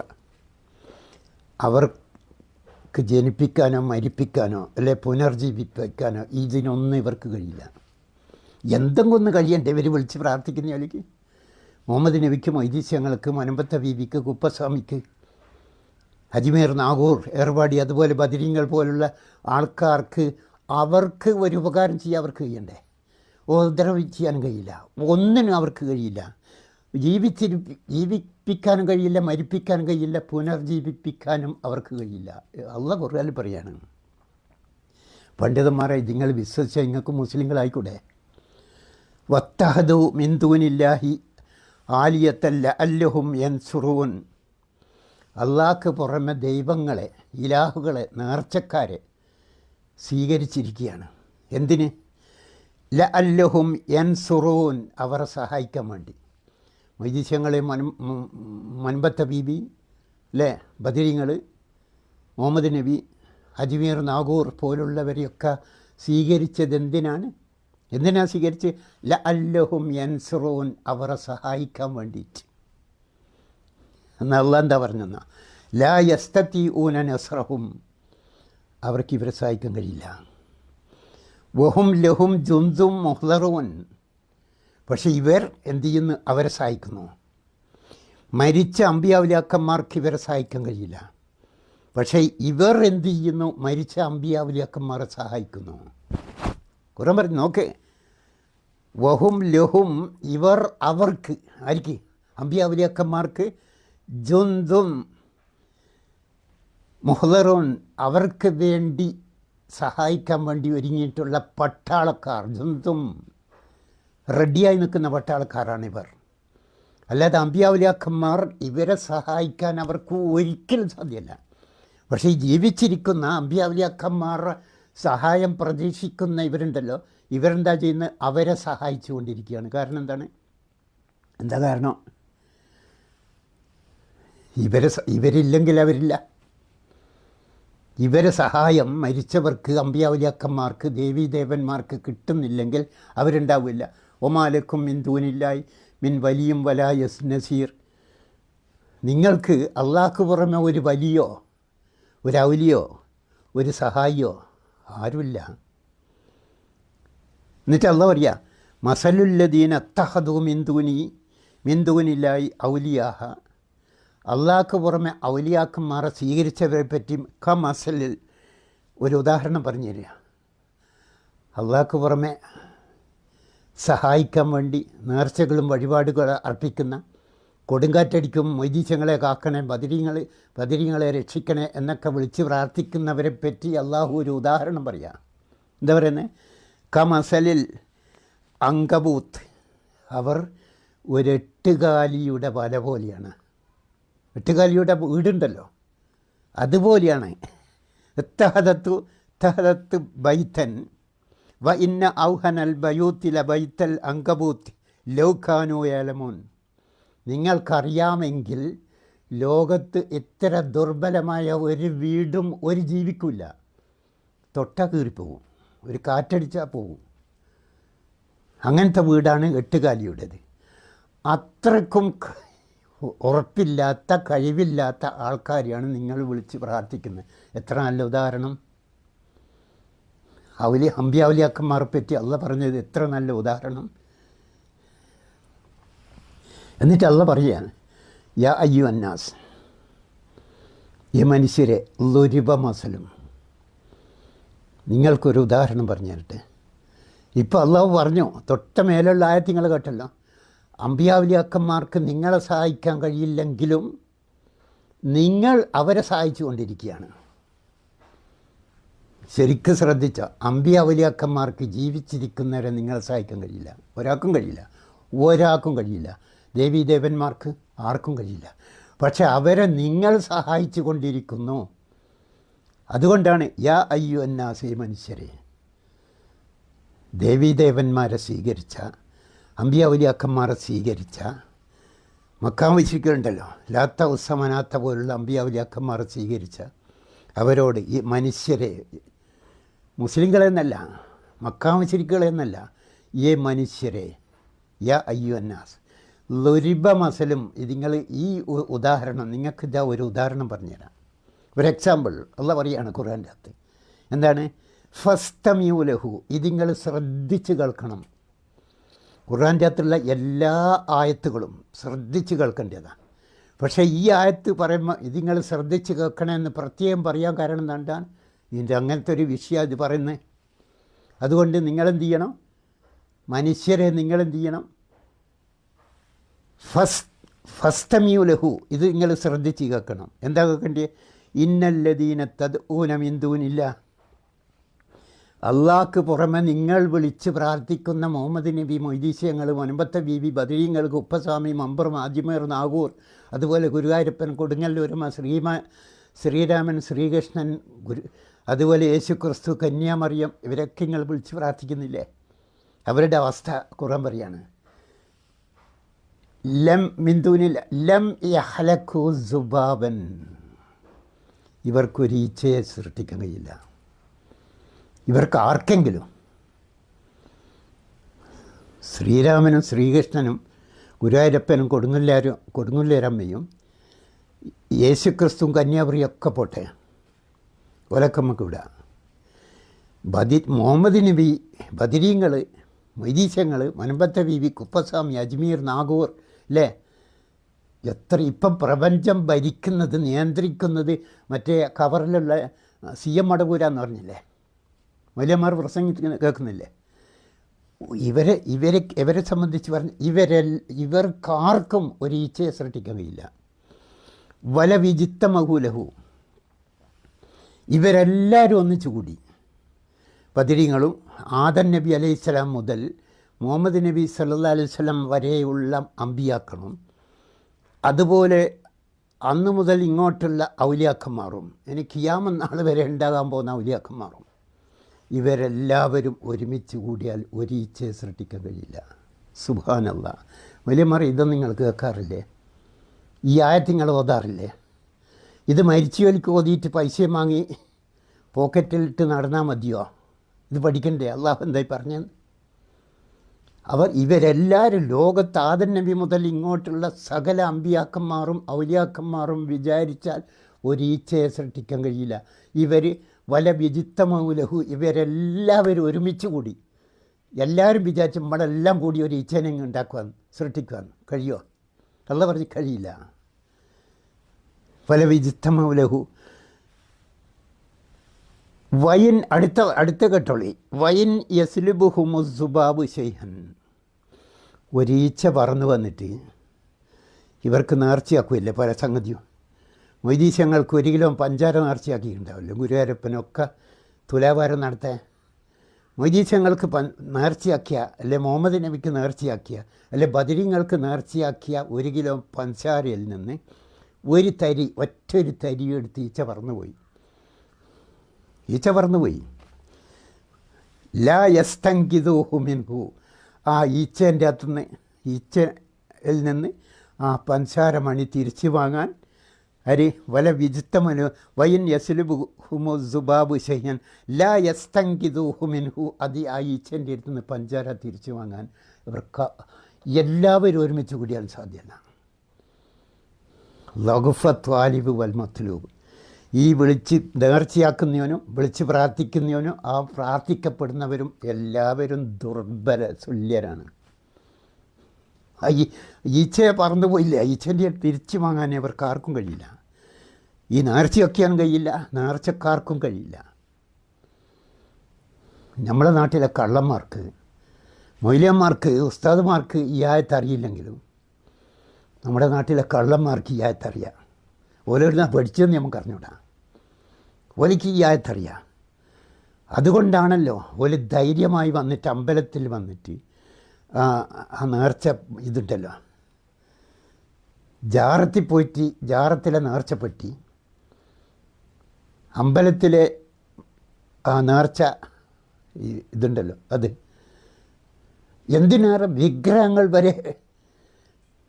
അവർക്ക് ജനിപ്പിക്കാനോ മരിപ്പിക്കാനോ അല്ലെ പുനർജീവിപ്പിക്കാനോ ഇതിനൊന്നും ഇവർക്ക് കഴിയില്ല. എന്തെങ്കിലും ഒന്ന് കഴിയണ്ടേ ഇവർ വിളിച്ച് പ്രാർത്ഥിക്കുന്നയാൾക്ക്? മുഹമ്മദ് നബിക്ക്, മൊയ്തീസ്യങ്ങൾക്ക്, മൊനമ്പത്തെ ബീവിക്ക്, കുപ്പസ്വാമിക്ക്, അജ്മീർ, നാഗൂർ, ഏർവാടി, അതുപോലെ ബദരീങ്ങൾ പോലുള്ള ആൾക്കാർക്ക് അവർക്ക് ഒരു ഉപകാരം ചെയ്യാൻ അവർക്ക് കഴിയണ്ടേ? ഉപദ്രവം ചെയ്യാനും കഴിയില്ല, ഒന്നിനും അവർക്ക് കഴിയില്ല. ജീവിപ്പിക്കാനും കഴിയില്ല, മരിപ്പിക്കാനും കഴിയില്ല, പുനർജീവിപ്പിക്കാനും അവർക്ക് കഴിയില്ല. അള്ളാഹ് ഖുർആനിൽ പറയാണ്, പണ്ഡിതന്മാരെ നിങ്ങൾ വിശ്വസിച്ച നിങ്ങൾക്ക് മുസ്ലിങ്ങളായിക്കൂടെ? വത്തഹദു മിൻ ദൂനില്ലാഹി ആലിയത്തൻ ലഅല്ലഹും യൻസുറൂൻ, അള്ളാഹ്ക്ക് പുറമെ ദൈവങ്ങളെ, ഇലാഹുകളെ, നേർച്ചക്കാരെ സ്വീകരിച്ചിരിക്കുകയാണ്. എന്തിന്? ലഅല്ലഹും യൻസുറൂൻ, അവരെ സഹായിക്കാൻ വേണ്ടി. മൊയ്തീസ്യങ്ങളെ, മൻബത്ത ബീബി, അല്ലേ, ബദരീങ്ങൾ, മുഹമ്മദ് നബി, അജ്മീർ, നാഗൂർ പോലുള്ളവരെയൊക്കെ സ്വീകരിച്ചത് എന്തിനാണ്? സ്വീകരിച്ച്? ലഅല്ലഹും യൻസുറൂൻ, അവരെ സഹായിക്കാൻ വേണ്ടിയിട്ട്. എന്നാൽ അള്ളാഹ് എന്താ പറഞ്ഞെന്നാ? ലാ യസ്തതിഊന നസ്റഹും, അവർക്ക് ഇവരെ സഹായിക്കാൻ കഴിയില്ല. വഹും ലഹും ജുന്ദും മുഹ്ദറൂൻ, പക്ഷേ ഇവർ എന്ത് ചെയ്യുന്നു? അവരെ സഹായിക്കുന്നു. മരിച്ച അമ്പിയ ഔലിയാക്കന്മാർക്ക് ഇവരെ സഹായിക്കാൻ കഴിയില്ല, പക്ഷേ ഇവർ എന്ത് ചെയ്യുന്നു? മരിച്ച അമ്പിയാവുലിയാക്കന്മാരെ സഹായിക്കുന്നു. ഖുർആൻ പറഞ്ഞു നോക്കേ, വഹും ലഹും, ഇവർ അവർക്ക്, ആർക്ക്? അമ്പിയാവുലിയാക്കന്മാർക്ക്, ജുന്ദും മുഹ്ദറൂൻ, അവർക്ക് വേണ്ടി സഹായിക്കാൻ വേണ്ടി ഒരുങ്ങിയിട്ടുള്ള പട്ടാളക്കാർ, ജുന്ദും റെഡിയായി നിൽക്കുന്ന പട്ടാളക്കാരാണിവർ. അല്ലാതെ അമ്പിയാവുലിയാക്കന്മാർ ഇവരെ സഹായിക്കാൻ അവർക്ക് ഒരിക്കലും സാധ്യമല്ല. പക്ഷേ ഈ ജീവിച്ചിരിക്കുന്ന അമ്പിയാവുലിയാക്കന്മാരുടെ സഹായം പ്രതീക്ഷിക്കുന്ന ഇവരുണ്ടല്ലോ, ഇവരെന്താ ചെയ്യുന്നത്? അവരെ സഹായിച്ചു കൊണ്ടിരിക്കുകയാണ്. കാരണം എന്താണ്? എന്താ കാരണം? ഇവരില്ലെങ്കിൽ അവരില്ല. ഇവരെ സഹായം മരിച്ചവർക്ക്, അമ്പിയാവുലിയാക്കന്മാർക്ക്, ദേവീദേവന്മാർക്ക് കിട്ടുന്നില്ലെങ്കിൽ അവരുണ്ടാവില്ല. ഒമാലക്കും മിൻ ദൂനില്ലായി മിൻ വലിയും വലായസ് നസീർ, നിങ്ങൾക്ക് അള്ളാഹ്ക്ക് പുറമെ ഒരു വലിയോ ഒരു ഔലിയോ ഒരു സഹായിയോ ആരുമില്ല. എന്നിട്ട് അള്ളാഹ് പറയുക, മസലുല്ലദീന അത്തഹദു മിൻ ദൂനില്ലായി ഔലിയാഹ, അള്ളാഹ്ക്ക് പുറമെ ഔലിയാക്കന്മാരെ സ്വീകരിച്ചവരെ പറ്റി മസലിൽ ഒരു ഉദാഹരണം പറഞ്ഞു തരിക. അള്ളാഹ്ക്ക് പുറമെ സഹായിക്കാൻ വേണ്ടി നേർച്ചകളും വഴിപാടുകളും അർപ്പിക്കുന്ന, കൊടുങ്കാറ്റടിക്കും മൊയ്തീശങ്ങളെ കാക്കണേ, ബദരീങ്ങളെ രക്ഷിക്കണേ എന്നൊക്കെ വിളിച്ച് പ്രാർത്ഥിക്കുന്നവരെ പറ്റി അള്ളാഹു ഒരു ഉദാഹരണം പറയുക. എന്താ പറയുന്നത്? കമസലിൽ അങ്കബൂത്ത്, അവർ ഒരു എട്ടുകാലിയുടെ വല പോലെയാണ്. എട്ടുകാലിയുടെ വീടുണ്ടല്ലോ, അതുപോലെയാണ്. തഹദത്ത് ബൈത്തൻ വ ഇന്ന ഔഹനൽ ബയൂത്തില ബൈത്തൽ അങ്കബൂത്ത് ലൗഖാനു യഅലമൂൻ, നിങ്ങൾക്കറിയാമെങ്കിൽ ലോകത്ത് ഇത്ര ദുർബലമായ ഒരു വീടും ഒരു ജീവിക്കില്ല. തൊട്ടാൽ കീറിപ്പോവും, ഒരു കാറ്റടിച്ചാൽ പോവും. അങ്ങനത്തെ വീടാണ് എട്ടുകാലിയുടേത്. അത്രക്കും ഉറപ്പില്ലാത്ത, കഴിവില്ലാത്ത ആൾക്കാരെയാണ് നിങ്ങൾ വിളിച്ച് പ്രാർത്ഥിക്കുന്നത്. എത്ര നല്ല ഉദാഹരണം! അമ്പിയാവുലിയാക്കന്മാരെ പറ്റി അള്ളാഹ് പറഞ്ഞത് എത്ര നല്ല ഉദാഹരണം. എന്നിട്ട് അള്ളാഹ് പറയുകയാണ്, യാ അയ്യു അന്നാസ്, ഈ മനുഷ്യരെ, ളുരിബ മസലും, നിങ്ങൾക്കൊരു ഉദാഹരണം പറഞ്ഞു തരട്ടെ. ഇപ്പോൾ അള്ളാഹു പറഞ്ഞു, തൊട്ട മേലുള്ള ആയത്ത് നിങ്ങൾ കേട്ടല്ലോ, അമ്പിയാവുലിയാക്കന്മാർക്ക് നിങ്ങളെ സഹായിക്കാൻ കഴിയില്ലെങ്കിലും നിങ്ങൾ അവരെ സഹായിച്ചു കൊണ്ടിരിക്കുകയാണ്. ശരിക്കും ശ്രദ്ധിച്ച, അമ്പിയാവുലിയാക്കന്മാർക്ക് ജീവിച്ചിരിക്കുന്നവരെ നിങ്ങളെ സഹായിക്കാൻ കഴിയില്ല. ഒരാൾക്കും കഴിയില്ല. ദേവീദേവന്മാർക്ക് ആർക്കും കഴിയില്ല. പക്ഷെ അവരെ നിങ്ങൾ സഹായിച്ചു കൊണ്ടിരിക്കുന്നു. അതുകൊണ്ടാണ് യാ അയ്യു അന്നാസ്, മനുഷ്യരെ, ദേവീദേവന്മാരെ സ്വീകരിച്ച, അമ്പിയാവുലിയാക്കന്മാരെ സ്വീകരിച്ച, മക്കാ മുശ്രിക്കുകളുണ്ടല്ലോ, ലാത്ത ഉസ്സമനാത്ത പോലുള്ള അമ്പിയാവുലിയാക്കന്മാരെ സ്വീകരിച്ച അവരോട്, ഈ മനുഷ്യരെ, മുസ്ലിങ്ങളെന്നല്ല, മക്കാ മുശ്രിക്കുകളെന്നല്ല, ഈ മനുഷ്യരെ, യാ അയ്യു അന്നാസ് ളുരിബ മസലും, നിങ്ങൾ ഈ ഉദാഹരണം, നിങ്ങൾക്ക് ഇതാ ഒരു ഉദാഹരണം പറഞ്ഞുതരാം, ഒരു എക്സാമ്പിൾ അള്ളാഹ് പറയുകയാണ് ഖുർആൻ്റെ അകത്ത്. എന്താണ്? ഫസ്തമിഉ ലഹു, ഇതിങ്ങൾ ശ്രദ്ധിച്ച് കേൾക്കണം. ഖുർആൻ്റെ അകത്തുള്ള എല്ലാ ആയത്തുകളും ശ്രദ്ധിച്ച് കേൾക്കേണ്ടതാണ്. പക്ഷേ ഈ ആയത്ത് പറയുമ്പോൾ ഇതിങ്ങൾ ശ്രദ്ധിച്ച് കേൾക്കണമെന്ന് പ്രത്യേകം പറയാൻ കാരണം എന്താണ്? ഇതിൻ്റെ അങ്ങനത്തെ ഒരു വിഷയം ഇത് പറയുന്നത്. അതുകൊണ്ട് നിങ്ങളെന്ത് ചെയ്യണം? മനുഷ്യരെ നിങ്ങളെന്ത് ചെയ്യണം? ഫസ്തമിഉ ലഹു, ഇത് നിങ്ങൾ ശ്രദ്ധിച്ച് കേൾക്കണം. എന്താ കേൾക്കേണ്ടത്? ഇന്നല്ലദീന തദ്ഊന മിൻ ദൂനില്ലാഹ്, അള്ളാഹ്ക്ക് പുറമെ നിങ്ങൾ വിളിച്ച് പ്രാർത്ഥിക്കുന്ന മുഹമ്മദ് നബി, മൊയ്തീശങ്ങൾ, മുനമ്പത്തെ ബീബി, ബദരീങ്ങൾ, കുപ്പസ്വാമി, മമ്പുറം, അജ്മീർ, നാഗൂർ, അതുപോലെ ഗുരുവായൂരപ്പൻ, കൊടുങ്ങല്ലൂരമ്മ, ശ്രീരാമൻ, ശ്രീകൃഷ്ണൻ, അതുപോലെ യേശുക്രിസ്തു, കന്യാമറിയം, ഇവരൊക്കെ നിങ്ങൾ വിളിച്ച് പ്രാർത്ഥിക്കുന്നില്ലേ? അവരുടെ അവസ്ഥ ഖുർആൻ പറയാണ്, ലം മിന്ദൂനിൽ ലം യഹ്ലഖു സുബാബൻ, ഇവർക്കൊരു ഈച്ചയെ സൃഷ്ടിക്കാൻ കഴിയില്ല. ഇവർക്ക് ആർക്കെങ്കിലും, ശ്രീരാമനും ശ്രീകൃഷ്ണനും ഗുരുവായൂരപ്പനും കൊടുങ്ങല്ലൂരമ്മയും യേശുക്രിസ്തുവും കന്യാകുമാരിയൊക്കെ പോട്ടെ, ഓലൊക്കെ നമുക്ക് വിടാം. മുഹമ്മദ് നബി, ബദരീങ്ങൾ, മൊയ്തീശങ്ങൾ, മുനമ്പത്തെ ബീബി, കുപ്പസ്വാമി, അജ്മീർ, നാഗൂർ, അല്ലേ, എത്ര ഇപ്പം പ്രപഞ്ചം ഭരിക്കുന്നത് നിയന്ത്രിക്കുന്നത് മറ്റേ കവറിലുള്ള CM മടവൂരാന്ന് പറഞ്ഞില്ലേ, വലിയമാർ പ്രസംഗിക്കുന്ന കേൾക്കുന്നില്ലേ? ഇവരെ സംബന്ധിച്ച് പറഞ്ഞ് ഇവർക്കാർക്കും ഒരു ഈച്ചയെ സൃഷ്ടിക്കാൻ കഴിയില്ല. വല വിജിത്തമഹൂലഹു, ഇവരെല്ലാവരും ഒന്നിച്ചു കൂടി, ബദരീങ്ങളും ആദം നബി അലൈഹിസ്സലാം മുതൽ മുഹമ്മദ് നബി സല്ലല്ലാഹു അലൈഹി വസല്ലം വരെയുള്ള അമ്പിയാക്കളും അതുപോലെ അന്ന് മുതൽ ഇങ്ങോട്ടുള്ള ഔലിയാക്കന്മാരും ഇനി ഖിയാമത്ത് നാൾ വരെ ഉണ്ടാകാൻ പോകുന്ന ഔലിയാക്കന്മാരും ഇവരെല്ലാവരും ഒരുമിച്ച് കൂടിയാൽ ഒരു ഈച്ചയെ സൃഷ്ടിക്കാൻ കഴിയില്ല. സുബ്ഹാനല്ലാഹ്. വലിയമാർ ഇതൊന്നും നിങ്ങൾ കേൾക്കാറില്ലേ? ഈ ആയത്ത് നിങ്ങൾ ഓതാറില്ലേ? ഇത് മരിച്ചവർക്ക് ഓതിയിട്ട് പൈസയും വാങ്ങി പോക്കറ്റിലിട്ട് നടന്നാൽ മതിയോ? ഇത് പഠിക്കണ്ടേ? അള്ളാഹു എന്തായി പറഞ്ഞത്? ഇവരെല്ലാവരും ലോകത്ത് ആദം നബി മുതൽ ഇങ്ങോട്ടുള്ള സകല അമ്പിയാക്കന്മാരും ഔലിയാക്കന്മാരും വിചാരിച്ചാൽ ഒരു ഈച്ചയെ സൃഷ്ടിക്കാൻ കഴിയില്ല. ഇവർ വല വിജിത്തമൗലഹു, ഇവരെല്ലാവരും ഒരുമിച്ച് കൂടി എല്ലാവരും വിചാരിച്ച് നമ്മളെല്ലാം കൂടി ഒരു ഈച്ചനെ ഉണ്ടാക്കുവാൻ സൃഷ്ടിക്കുവാൻ കഴിയുമോ? അല്ല പറഞ്ഞ് കഴിയില്ല. വല വിജിത്തമൗലഹു വയിൻ അടുത്ത കേട്ടോളി. വയിൻ യസ്ലുബുഹുമുസ്സുബാബു ശൈഹൻ, ഒരീച്ച പറന്നു വന്നിട്ട് ഇവർക്ക് നേർച്ചയാക്കുമല്ലേ പല സംഗതിയും. മൊയ്തീശങ്ങൾക്ക് 1 കിലോ പഞ്ചാര നേർച്ചയാക്കിയിട്ടുണ്ടാവില്ല. ഗുരുവായൂരപ്പനൊക്കെ തുലാഭാരം നടത്താൻ മൊയ്തീശങ്ങൾക്ക് നേർച്ചയാക്കിയ, അല്ലെ മുഹമ്മദ് നബിക്ക് നേർച്ചയാക്കിയ, അല്ലെ ബദരീങ്ങൾക്ക് നേർച്ചയാക്കിയ 1 കിലോ പഞ്ചാരയിൽ നിന്ന് ഒറ്റൊരു തരി എടുത്ത് ഈച്ച പറന്നുപോയി. ലാ യസ്തങ്കിദൂഹു മിൻഹു, ആ ഈച്ചേൻ്റെ അകത്തുനിന്ന് ഈച്ചയിൽ നിന്ന് ആ പഞ്ചാരമണി തിരിച്ചു വാങ്ങാൻ വല വിജിത്തമനു വയിൻ യസ്ലുബുഹുമു സുബാബു ശൈഅൻ ലാ യസ്തങ്കിദൂഹു മിൻഹു, ആ ഈച്ചേൻ്റെ അടുത്ത് നിന്ന് പഞ്ചാര തിരിച്ചു വാങ്ങാൻ ഇവർക്ക് എല്ലാവരും ഒരുമിച്ച് കൂടിയാൽ സാധ്യമല്ല. ലഗ്ഫത്ത് വാലിബ് വൽ മത്ലൂബ്, ഈ വിളിച്ച് നേർച്ചയാക്കുന്നവനും വിളിച്ച് പ്രാർത്ഥിക്കുന്നവനും ആ പ്രാർത്ഥിക്കപ്പെടുന്നവരും എല്ലാവരും തുല്യരാണ്. ഈച്ചയെ പറന്നുപോയില്ല, ഈച്ചൻ്റെ തിരിച്ചു വാങ്ങാൻ ഇവർക്ക് ആർക്കും കഴിയില്ല. ഈ നേർച്ചയൊക്കെയാൻ കഴിയില്ല, നേർച്ചക്കാർക്കും കഴിയില്ല. നമ്മുടെ നാട്ടിലെ കള്ളന്മാർക്ക്, മൊയ്ലിയന്മാർക്ക്, ഉസ്താദുമാർക്ക് ഈ ആയത്ത് അറിയില്ലെങ്കിലും നമ്മുടെ നാട്ടിലെ കള്ളന്മാർക്ക് ഈ ആയത്തറിയാം. ഓരോരുന്നാ പഠിച്ചതെന്ന് നമുക്ക് അറിഞ്ഞൂടാ. ഓലിക്ക് ഈ ആയത്തറിയാം. അതുകൊണ്ടാണല്ലോ ഓല് ധൈര്യമായി വന്നിട്ട് അമ്പലത്തിൽ വന്നിട്ട് ആ നേർച്ച ഇതുണ്ടല്ലോ, ജാറത്തിൽ പോയിട്ട് ജാറത്തിലെ നേർച്ചപ്പെട്ടി അമ്പലത്തിലെ ആ നേർച്ച ഇതുണ്ടല്ലോ, അത് എന്തിനേറെ വിഗ്രഹങ്ങൾ വരെ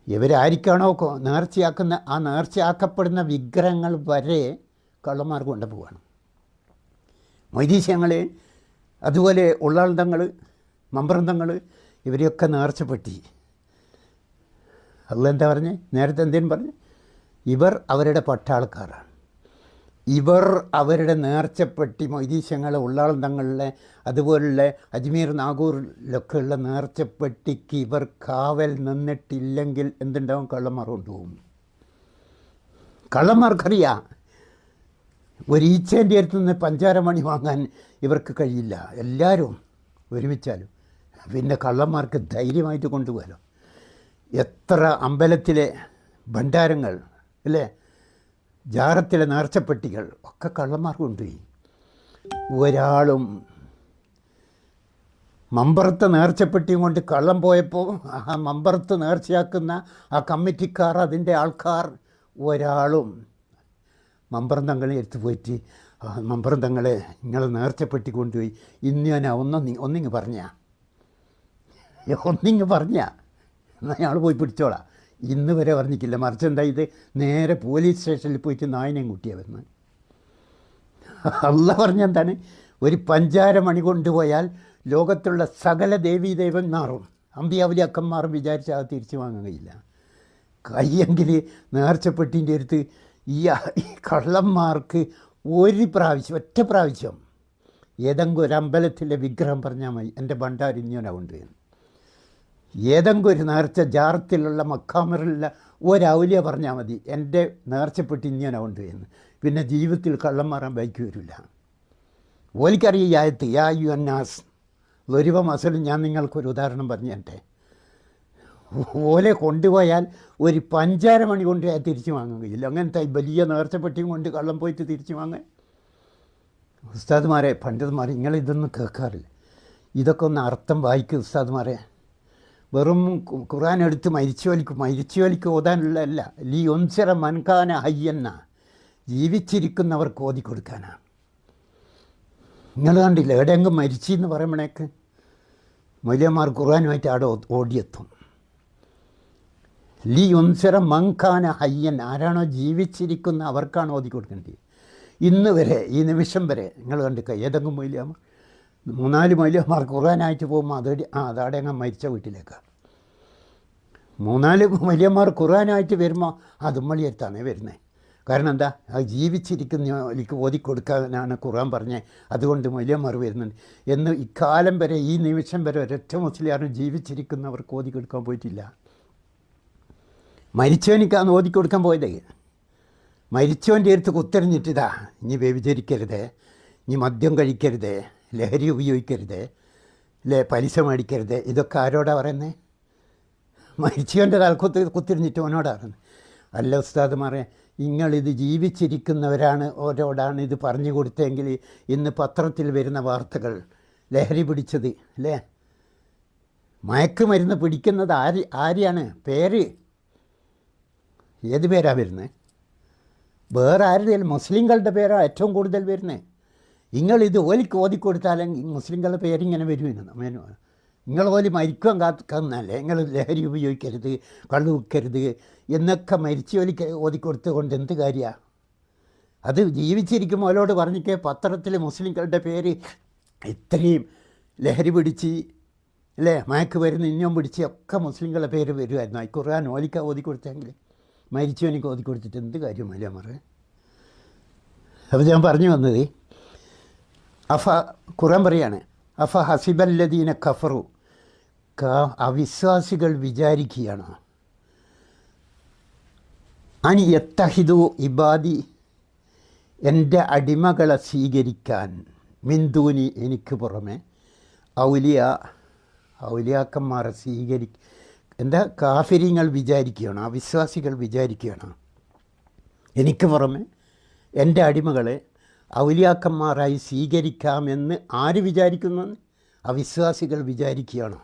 ഇവരായിരിക്കാണോ നേർച്ചയാക്കുന്ന ആ നേർച്ചയാക്കപ്പെടുന്ന വിഗ്രഹങ്ങൾ വരെ കള്ളന്മാർ കൊണ്ടുപോവാണ്. മൊയ്തീശങ്ങൾ, അതുപോലെ ഉള്ളാൾതങ്ങൾ, മമ്പ്രന്തങ്ങൾ, ഇവരെയൊക്കെ നേർച്ചപ്പെട്ടി. അള്ളാഹ് എന്താ പറഞ്ഞ്? നേരത്തെ എന്തേലും പറഞ്ഞ്? ഇവർ അവരുടെ പട്ടാൾക്കാരാണ്. ഇവർ അവരുടെ നേർച്ചപ്പെട്ടി മൊയ്തീശങ്ങൾ, ഉള്ളാൾതങ്ങളിലെ, അതുപോലുള്ള അജ്മീർ നാഗൂറിലൊക്കെ ഉള്ള നേർച്ചപ്പെട്ടിക്ക് ഇവർ കാവൽ നിന്നിട്ടില്ലെങ്കിൽ എന്തുണ്ടാവും? കള്ളന്മാർ കൊണ്ടുപോകും. കള്ളന്മാർക്കറിയാം ഒരു ഈച്ചേൻ്റെ അടുത്ത് നിന്ന് പഞ്ചാരമണി വാങ്ങാൻ ഇവർക്ക് കഴിയില്ല. എല്ലാവരും ഒരുമിച്ചാലും പിന്നെ കള്ളന്മാർക്ക് ധൈര്യമായിട്ട് കൊണ്ടുപോകാലോ. എത്ര അമ്പലത്തിലെ ഭണ്ഡാരങ്ങൾ അല്ലേ, ജാറത്തിലെ നേർച്ചപ്പെട്ടികൾ ഒക്കെ കള്ളന്മാർ കൊണ്ടുപോയി. ഒരാളും മമ്പറത്ത് നേർച്ചപ്പെട്ടിയും കൊണ്ട് കള്ളം പോയപ്പോൾ ആ മമ്പറത്ത് നേർച്ചയാക്കുന്ന ആ കമ്മിറ്റിക്കാർ, അതിൻ്റെ ആൾക്കാർ ഒരാളും മമ്പറന്തങ്ങളെ എടുത്ത് പോയിട്ട് മമ്പറന്തങ്ങളെ നിങ്ങൾ നേർച്ചപ്പെട്ടി കൊണ്ടുപോയി ഇന്ന് ഞാൻ ഒന്നിങ്ങ് പറഞ്ഞാൽ എന്നാൽ ഞങ്ങൾ പോയി പിടിച്ചോളാം. ഇന്ന് വരെ പറഞ്ഞിട്ടില്ല. മറിച്ച് എന്താ ഇത് നേരെ പോലീസ് സ്റ്റേഷനിൽ പോയിട്ട് നായനെയും കൂട്ടിയാണ് വരുന്നത്. അള്ളാഹ് പറഞ്ഞെന്താണ്? ഒരു പഞ്ചാരമണി കൊണ്ടുപോയാൽ ലോകത്തുള്ള സകല ദേവീദേവന്മാരും അമ്പിയാവലിയക്കന്മാരും വിചാരിച്ചാൽ അത് തിരിച്ചു വാങ്ങാൻ കഴിയില്ല. കയ്യെങ്കിൽ നേർച്ചപ്പെട്ടിൻ്റെ അടുത്ത് ഈ കള്ളന്മാർക്ക് ഒറ്റ പ്രാവശ്യം ഏതെങ്കിലും ഒരു അമ്പലത്തിലെ വിഗ്രഹം പറഞ്ഞാൽ മതി, എൻ്റെ ഭണ്ഡാരം ഇങ്ങനെ ഉണ്ട്. ഏതെങ്കിലും ഒരു നേർച്ച ജാറത്തിലുള്ള മക്കാമറിലുള്ള ഒരൗലിയ പറഞ്ഞാൽ മതി എൻ്റെ നേർച്ചപ്പെട്ട് ഇങ്ങനെ കൊണ്ടുവരുന്നു, പിന്നെ ജീവിതത്തിൽ കള്ളം മാറാൻ ബൈക്ക് വരില്ല. ഓലിക്കറിയ ഈ ആയത്ത് യാ യു അന്നാസ് ലൊരിവ മസലും. ഞാൻ നിങ്ങൾക്കൊരു ഉദാഹരണം പറഞ്ഞു തരട്ടെ. ഓലെ കൊണ്ടുപോയാൽ ഒരു പഞ്ചാര മണി കൊണ്ട് തിരിച്ചു വാങ്ങാൻ കഴിയില്ല. അങ്ങനത്തെ വലിയ നേർച്ചപ്പെട്ടിയും കൊണ്ട് കള്ളം പോയിട്ട് തിരിച്ചു വാങ്ങാൻ. ഉസ്താദുമാരെ, പണ്ഡിതന്മാരെ, നിങ്ങളിതൊന്നും കേൾക്കാറില്ല. ഇതൊക്കെ ഒന്ന് അർത്ഥം വായിക്കും ഉസ്താദുമാരെ. വെറും ഖുർആൻ എടുത്ത് മരിച്ചു ഓതാനുള്ളതല്ല. ലീ ഒൻസിറ മൻകാന ഹയ്യന്ന, ജീവിച്ചിരിക്കുന്നവർക്ക് ഓതി കൊടുക്കാനാണ്. നിങ്ങൾ കണ്ടില്ല എവിടെയെങ്കിലും മരിച്ചെന്ന് പറയുമ്പോഴേക്ക് മൗലവിമാർ ഖുർആനുമായിട്ട് അവിടെ ഓടിയെത്തും. ലീ ഒൻസിറ മൻകാന ഹയ്യൻ, ആരാണോ ജീവിച്ചിരിക്കുന്ന അവർക്കാണ് ഓതി കൊടുക്കേണ്ടത്. ഇന്ന് വരെ, ഈ നിമിഷം വരെ നിങ്ങൾ കണ്ടിക്ക ഏതെങ്കിലും മൗലവിമാർ 3-4 മൗലവിമാർ ഖുർആനായിട്ട് പോകുമ്പോൾ അതവിടെ അങ്ങ് മരിച്ച വീട്ടിലേക്കാണ്. 3-4 മൗലവിമാർ ഖുർആനായിട്ട് വരുമ്പോൾ അതുമ്മളിയെടുത്താണ് വരുന്നത്. കാരണം എന്താ, അത് ജീവിച്ചിരിക്കുന്നവർക്ക് ഓതിക്കൊടുക്കാനാണ് ഖുർആൻ പറഞ്ഞത്. അതുകൊണ്ട് മൗലവിമാർ വരുന്നുണ്ട് എന്ന് ഇക്കാലം വരെ, ഈ നിമിഷം വരെ ഒരൊറ്റ മുസ്ലിയാരും ജീവിച്ചിരിക്കുന്നവർക്ക് ഓതിക്കൊടുക്കാൻ പോയിട്ടില്ല. മരിച്ചവനിക്കാണ് ഓതിക്കൊടുക്കാൻ പോയത്. മരിച്ചവൻ്റെ അടുത്ത് കുത്തെറിഞ്ഞിട്ടിതാ, ഇനി വ്യഭിചരിക്കരുത്, ഇനി മദ്യം കഴിക്കരുത്, ലഹരി ഉപയോഗിക്കരുത്, പലിശ മേടിക്കരുത്. ഇതൊക്കെ ആരോടാണ് പറയുന്നത്? മരിച്ചവൻ്റെ കുത്തിരിഞ്ഞിട്ട് അവനോടാണ് പറയുന്നത്. അല്ല ഉസ്താദുമാരെ, നിങ്ങളിത് ജീവിച്ചിരിക്കുന്നവരാണ് ഓരോടാണ് ഇത് പറഞ്ഞു കൊടുത്തെങ്കിൽ ഇന്ന് പത്രത്തിൽ വരുന്ന വാർത്തകൾ, ലഹരി പിടിച്ചത് അല്ലേ, മയക്കുമരുന്ന് പിടിക്കുന്നത് ആരെയാണ്? പേര് ഏത് പേരാണ് വരുന്നത്? വേറെ ആരുടെയും മുസ്ലിങ്ങളുടെ പേരാണ് ഏറ്റവും കൂടുതൽ വരുന്നത്. നിങ്ങളിത് ഓലിക്ക് ഓതിക്കൊടുത്താലെങ്കിൽ മുസ്ലിങ്ങളുടെ പേരിങ്ങനെ വരുമെന്ന്. നിങ്ങൾ ഓലി മരിക്കാൻ കാത്തുന്നല്ലേ, നിങ്ങൾ ലഹരി ഉപയോഗിക്കരുത്, കള്ളു വിൽക്കരുത് എന്നൊക്കെ മരിച്ച ഓലിക്ക് ഓതിക്കൊടുത്തത് കൊണ്ട് എന്ത് കാര്യമാണ്? അത് ജീവിച്ചിരിക്കുമ്പോൾ അവരോട് പറഞ്ഞിട്ട് പത്രത്തിൽ മുസ്ലിങ്ങളുടെ പേര് ഇത്രയും ലഹരി പിടിച്ച് അല്ലേ, മയക്ക് വരുന്ന ഇഞ്ഞോം പിടിച്ച് ഒക്കെ മുസ്ലിങ്ങളുടെ പേര് വരുമായിരുന്നു. ഖുർആൻ ഓലിക്ക ഓതിക്കൊടുത്തെങ്കിൽ മരിച്ചവനിക്ക് ഓതിക്കൊടുത്തിട്ട് എന്ത് കാര്യമല്ല മറേ. അപ്പോൾ ഞാൻ പറഞ്ഞു വന്നത്, ഖുർആൻ പറയാണ്, അഫ ഹസിബല്ലദീന കഫറു, അവിശ്വാസികൾ വിചാരിക്കുകയാണ്, അനി യത്തഹിദു ഇബാദി, എൻ്റെ അടിമകളെ സ്വീകരിക്കാൻ, മിന്ദൂനി എനിക്ക് പുറമെ, ഔലിയാക്കന്മാരെ എന്താ കാഫിരിങ്ങൾ വിചാരിക്കുകയാണ്, അവിശ്വാസികൾ വിചാരിക്കുകയാണ്, എനിക്ക് പുറമെ എൻ്റെ അടിമകളെ ഔലിയാക്കന്മാരായി സ്വീകരിക്കാമെന്ന് ആര് വിചാരിക്കുന്നു? അവിശ്വാസികൾ വിചാരിക്കുകയാണ്.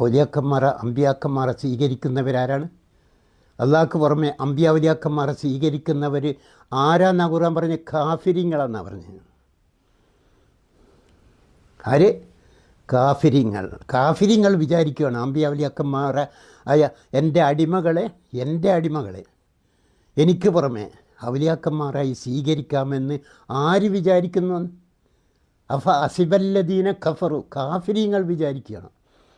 ഔലിയാക്കന്മാരെ, അമ്പിയാക്കന്മാരെ സ്വീകരിക്കുന്നവരാരാണ്? അള്ളാഹ്ക്ക് പുറമെ അമ്പിയാവുലിയാക്കന്മാരെ സ്വീകരിക്കുന്നവർ ആരാന്നാ ഖുർആൻ പറഞ്ഞ്? കാഫിരിങ്ങളെന്നാണ് പറഞ്ഞത്. ആര്? കാഫിരിങ്ങൾ വിചാരിക്കുകയാണ് അമ്പിയാവുലിയാക്കന്മാരെ എൻ്റെ അടിമകളെ എനിക്ക് പുറമെ ഔലിയാക്കന്മാരായി സ്വീകരിക്കാമെന്ന് ആര് വിചാരിക്കുന്നു? അഫ അസിബല്ലദീന കഫറു, കാഫിരിങ്ങൾ വിചാരിക്കുകയാണ്.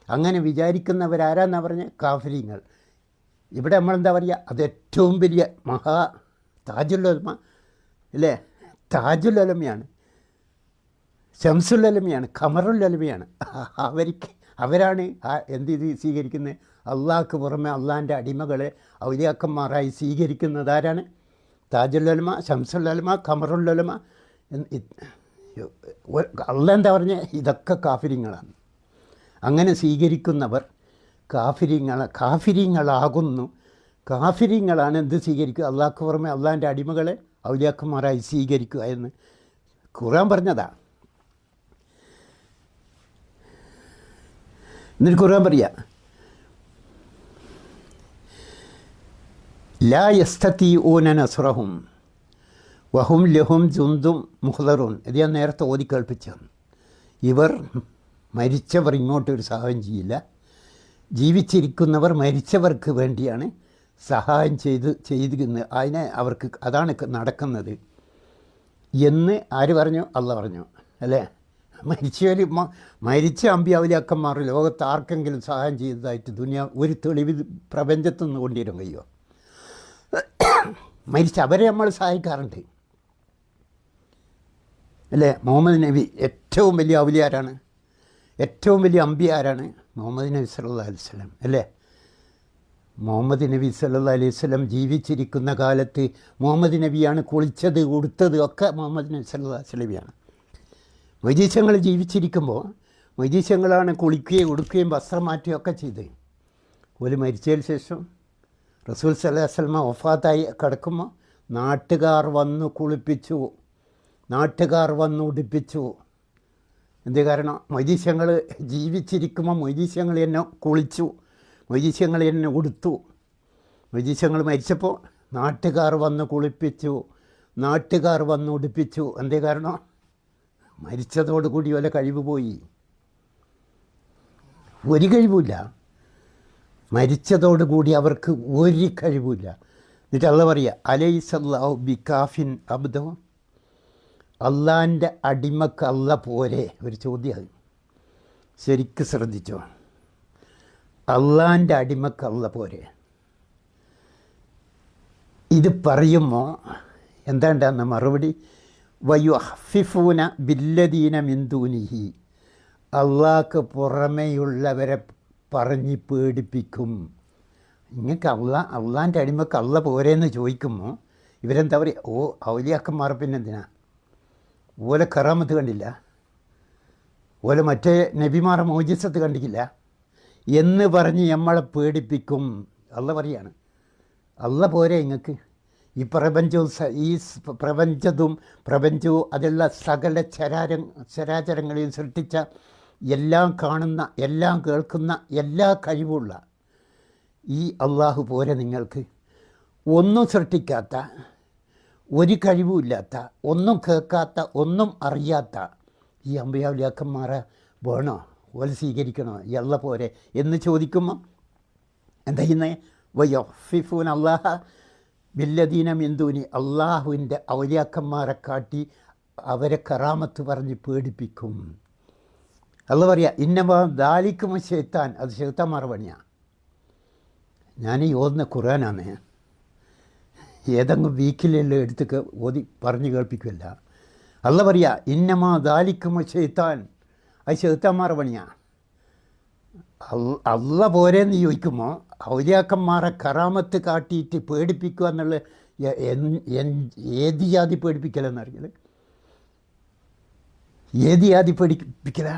അങ്ങനെ വിചാരിക്കുന്നവരാരാന്നാ പറഞ്ഞത്? കാഫിരിങ്ങൾ. ഇവിടെ നമ്മളെന്താ പറയുക? അത് ഏറ്റവും വലിയ താജുൽ ഉലമ അല്ലേ, താജുൽ ഉലമയാണ്, ശംസുൽ ഉലമയാണ്, ഖമറുൽ ഉലമയാണ്. അവരാണ് എന്ത് സ്വീകരിക്കുന്നത്? അള്ളാഹ്ക്ക് പുറമെ അള്ളാഹിൻ്റെ അടിമകളെ ഔലിയാക്കന്മാരായി സ്വീകരിക്കുന്നത് ആരാണ്? താജുൽ ഉലമ, ശംസുൽ ഉലമ, ഖമറുൽ ഉലമ. അള്ളാഹ് എന്താ പറഞ്ഞത്? ഇതൊക്കെ കാഫിരിങ്ങളാണ്. അങ്ങനെ സ്വീകരിക്കുന്നവർ കാഫിരിങ്ങളാകുന്നു. കാഫിരിങ്ങളാണ് എന്ത് സ്വീകരിക്കുക? അള്ളാഹ്ക്ക് പുറമെ അള്ളാഹിൻ്റെ അടിമകളെ ഔലിയാക്കന്മാരായി സ്വീകരിക്കുക എന്ന് ഖുർആൻ പറഞ്ഞതാണ്. എന്നിട്ട് ഖുർആൻ പറയുക, ലാ യസ്തതീഊന നസ്റഹും വഹും ലഹും ജുന്ദും മുഹ്ദറൂൻ. ഇത് ഞാൻ നേരത്തെ ഓതി കേൾപ്പിച്ചാണ്. ഇവർ മരിച്ചവർ ഇങ്ങോട്ടൊരു സഹായം ചെയ്യില്ല, ജീവിച്ചിരിക്കുന്നവർ മരിച്ചവർക്ക് വേണ്ടിയാണ് സഹായം ചെയ്തിരുന്നത്, അതാണ് നടക്കുന്നത് എന്ന് ആര് പറഞ്ഞു? അള്ളാഹ് പറഞ്ഞു അല്ലേ. മരിച്ച അമ്പിയാവുലിയാക്കന്മാർ ലോകത്ത് ആർക്കെങ്കിലും സഹായം ചെയ്തതായിട്ട് ഒരു തെളിവ് പ്രപഞ്ചത്തുനിന്ന് കൊണ്ടുവരാൻ കഴിയുമോ? അവരെ നമ്മൾ സഹായിക്കാറുണ്ട് അല്ലേ. മുഹമ്മദ് നബി ഏറ്റവും വലിയ ഔലിയാരാണ്? ഏറ്റവും വലിയ അമ്പിയ ആരാണ്? മുഹമ്മദ് നബി സല്ലല്ലാഹു അലൈഹി വസല്ലം അല്ലേ. മുഹമ്മദ് നബി സല്ലല്ലാഹു അലൈഹി വസല്ലം ജീവിച്ചിരിക്കുന്ന കാലത്ത് മുഹമ്മദ് നബിയാണ് കുളിച്ചത് ഉടുത്തത് ഒക്കെ മുഹമ്മദ് നബി സല്ലല്ലാഹു അലൈഹി വസല്ലമയാണ്. മൊയ്തീശങ്ങൾ ജീവിച്ചിരിക്കുമ്പോൾ മൊയ്തീശങ്ങളാണ് കുളിക്കുകയും ഉടുക്കുകയും വസ്ത്രം മാറ്റുകയൊക്കെ ചെയ്ത്. ഒരു മരിച്ചതിന് ശേഷം റസൂൽ സല്ലല്ലാഹു അലൈഹി വസല്ലം വഫാത്തായി കിടക്കുമ്പോൾ നാട്ടുകാർ വന്ന് കുളിപ്പിച്ചു, നാട്ടുകാർ വന്ന് ഉടുപ്പിച്ചു. എന്ത് കാരണം? മൊയ്തീശങ്ങൾ ജീവിച്ചിരിക്കുമ്പോൾ മൊയ്തീശങ്ങൾ എന്നെ കുളിച്ചു, മൊയ്തീശങ്ങൾ എന്നെ ഉടുത്തു. മൊയ്തീശങ്ങൾ മരിച്ചപ്പോൾ നാട്ടുകാർ വന്ന് കുളിപ്പിച്ചു, നാട്ടുകാർ വന്ന് ഉടുപ്പിച്ചു. എന്തേ കാരണം? മരിച്ചതോടുകൂടി വല്ല കഴിവ് പോയി, ഒരു കഴിവുമില്ല. മരിച്ചതോടുകൂടി അവർക്ക് ഒരു കഴിവുമില്ല. എന്നിട്ട് അള്ളാഹ് പറയുക, അലൈസല്ലാഹു ബികാഫിൻ അബ്ദോ, അള്ളാൻ്റെ അടിമക്ക് അല്ല പോരെ? ഒരു ചോദ്യം, ശരിക്കും ശ്രദ്ധിച്ചോ. അള്ളാൻ്റെ അടിമക്ക് അല്ല പോരെ? ഇത് പറയുമ്പോൾ എന്താണ്ടെന്ന മറുപടി, വയുഹഫിഫൂന ബില്ലദീന മിന്ദൂനിഹി, അള്ളാഹ്ക്ക് പുറമെയുള്ളവരെ പറഞ്ഞ് പേടിപ്പിക്കും. നിങ്ങൾക്ക് അള്ളാൻ്റെ അടിമക്ക് അല്ല പോരെന്ന് ചോദിക്കുമ്പോൾ ഇവരെന്താ പറയുക? ഓ ഔലിയാക്കന്മാർ പിന്നെന്തിനാ? ഓലെ കറാമത്ത് കണ്ടില്ല, ഓലെ മറ്റേ നബിമാരെ മോജിസത്ത് കണ്ടില്ല എന്ന് പറഞ്ഞ് നമ്മളെ പേടിപ്പിക്കും. അള്ള പറയാണ്, അള്ള പോരെ നിങ്ങൾക്ക്? ഈ പ്രപഞ്ചവും പ്രപഞ്ചവും അതിലുള്ള സകല ചരാചരങ്ങളെയും സൃഷ്ടിച്ച, എല്ലാം കാണുന്ന, എല്ലാം കേൾക്കുന്ന, എല്ലാ കഴിവുള്ള ഈ അള്ളാഹു പോരെ നിങ്ങൾക്ക്? ഒന്നും സൃഷ്ടിക്കാത്ത, ഒരു കഴിവുമില്ലാത്ത, ഒന്നും കേൾക്കാത്ത, ഒന്നും അറിയാത്ത ഈ അമ്പിയാവുലിയാക്കന്മാരെ വേണോ? ഓല സ്വീകരിക്കണോ? ഈ അള്ള പോരെ എന്ന് ചോദിക്കുമ്പോൾ എന്താ ചെയ്യുന്നത്? വയഫിഫൂൻ അള്ളാഹ ബില്ലദീന മിന്ദൂനി, അള്ളാഹുവിൻ്റെ ഔലിയാക്കന്മാരെ കാട്ടി അവരെ കറാമത്ത് പറഞ്ഞ് പേടിപ്പിക്കും. അള്ള പറയാ, ഇന്നമാ ദാലിക്കും ശൈത്താൻ, അത് ശൈത്താന്മാർ പണിയാണ്. ഞാൻ ഈ ഓതുന്ന ഖുർആനാണ്, ഏതെങ്കിലും വീക്കിലെല്ലാം എടുത്ത് ഓതി പറഞ്ഞ് കേൾപ്പിക്കുമല്ല. അള്ള പറയാ, ഇന്നമാ ദാലിക്കും ശൈത്താൻ, അത് ശൈത്താന്മാർ പണിയാണ്. അള്ള പോരെന്ന് ചോദിക്കുമ്പോൾ ഔലിയാക്കന്മാരെ കറാമത്ത് കാട്ടിയിട്ട് പേടിപ്പിക്കുക എന്നുള്ള ഏത് ജാതി പേടിപ്പിക്കലെന്നറിയില്ല. ഏത് ജാതി പേടിപ്പിക്കല?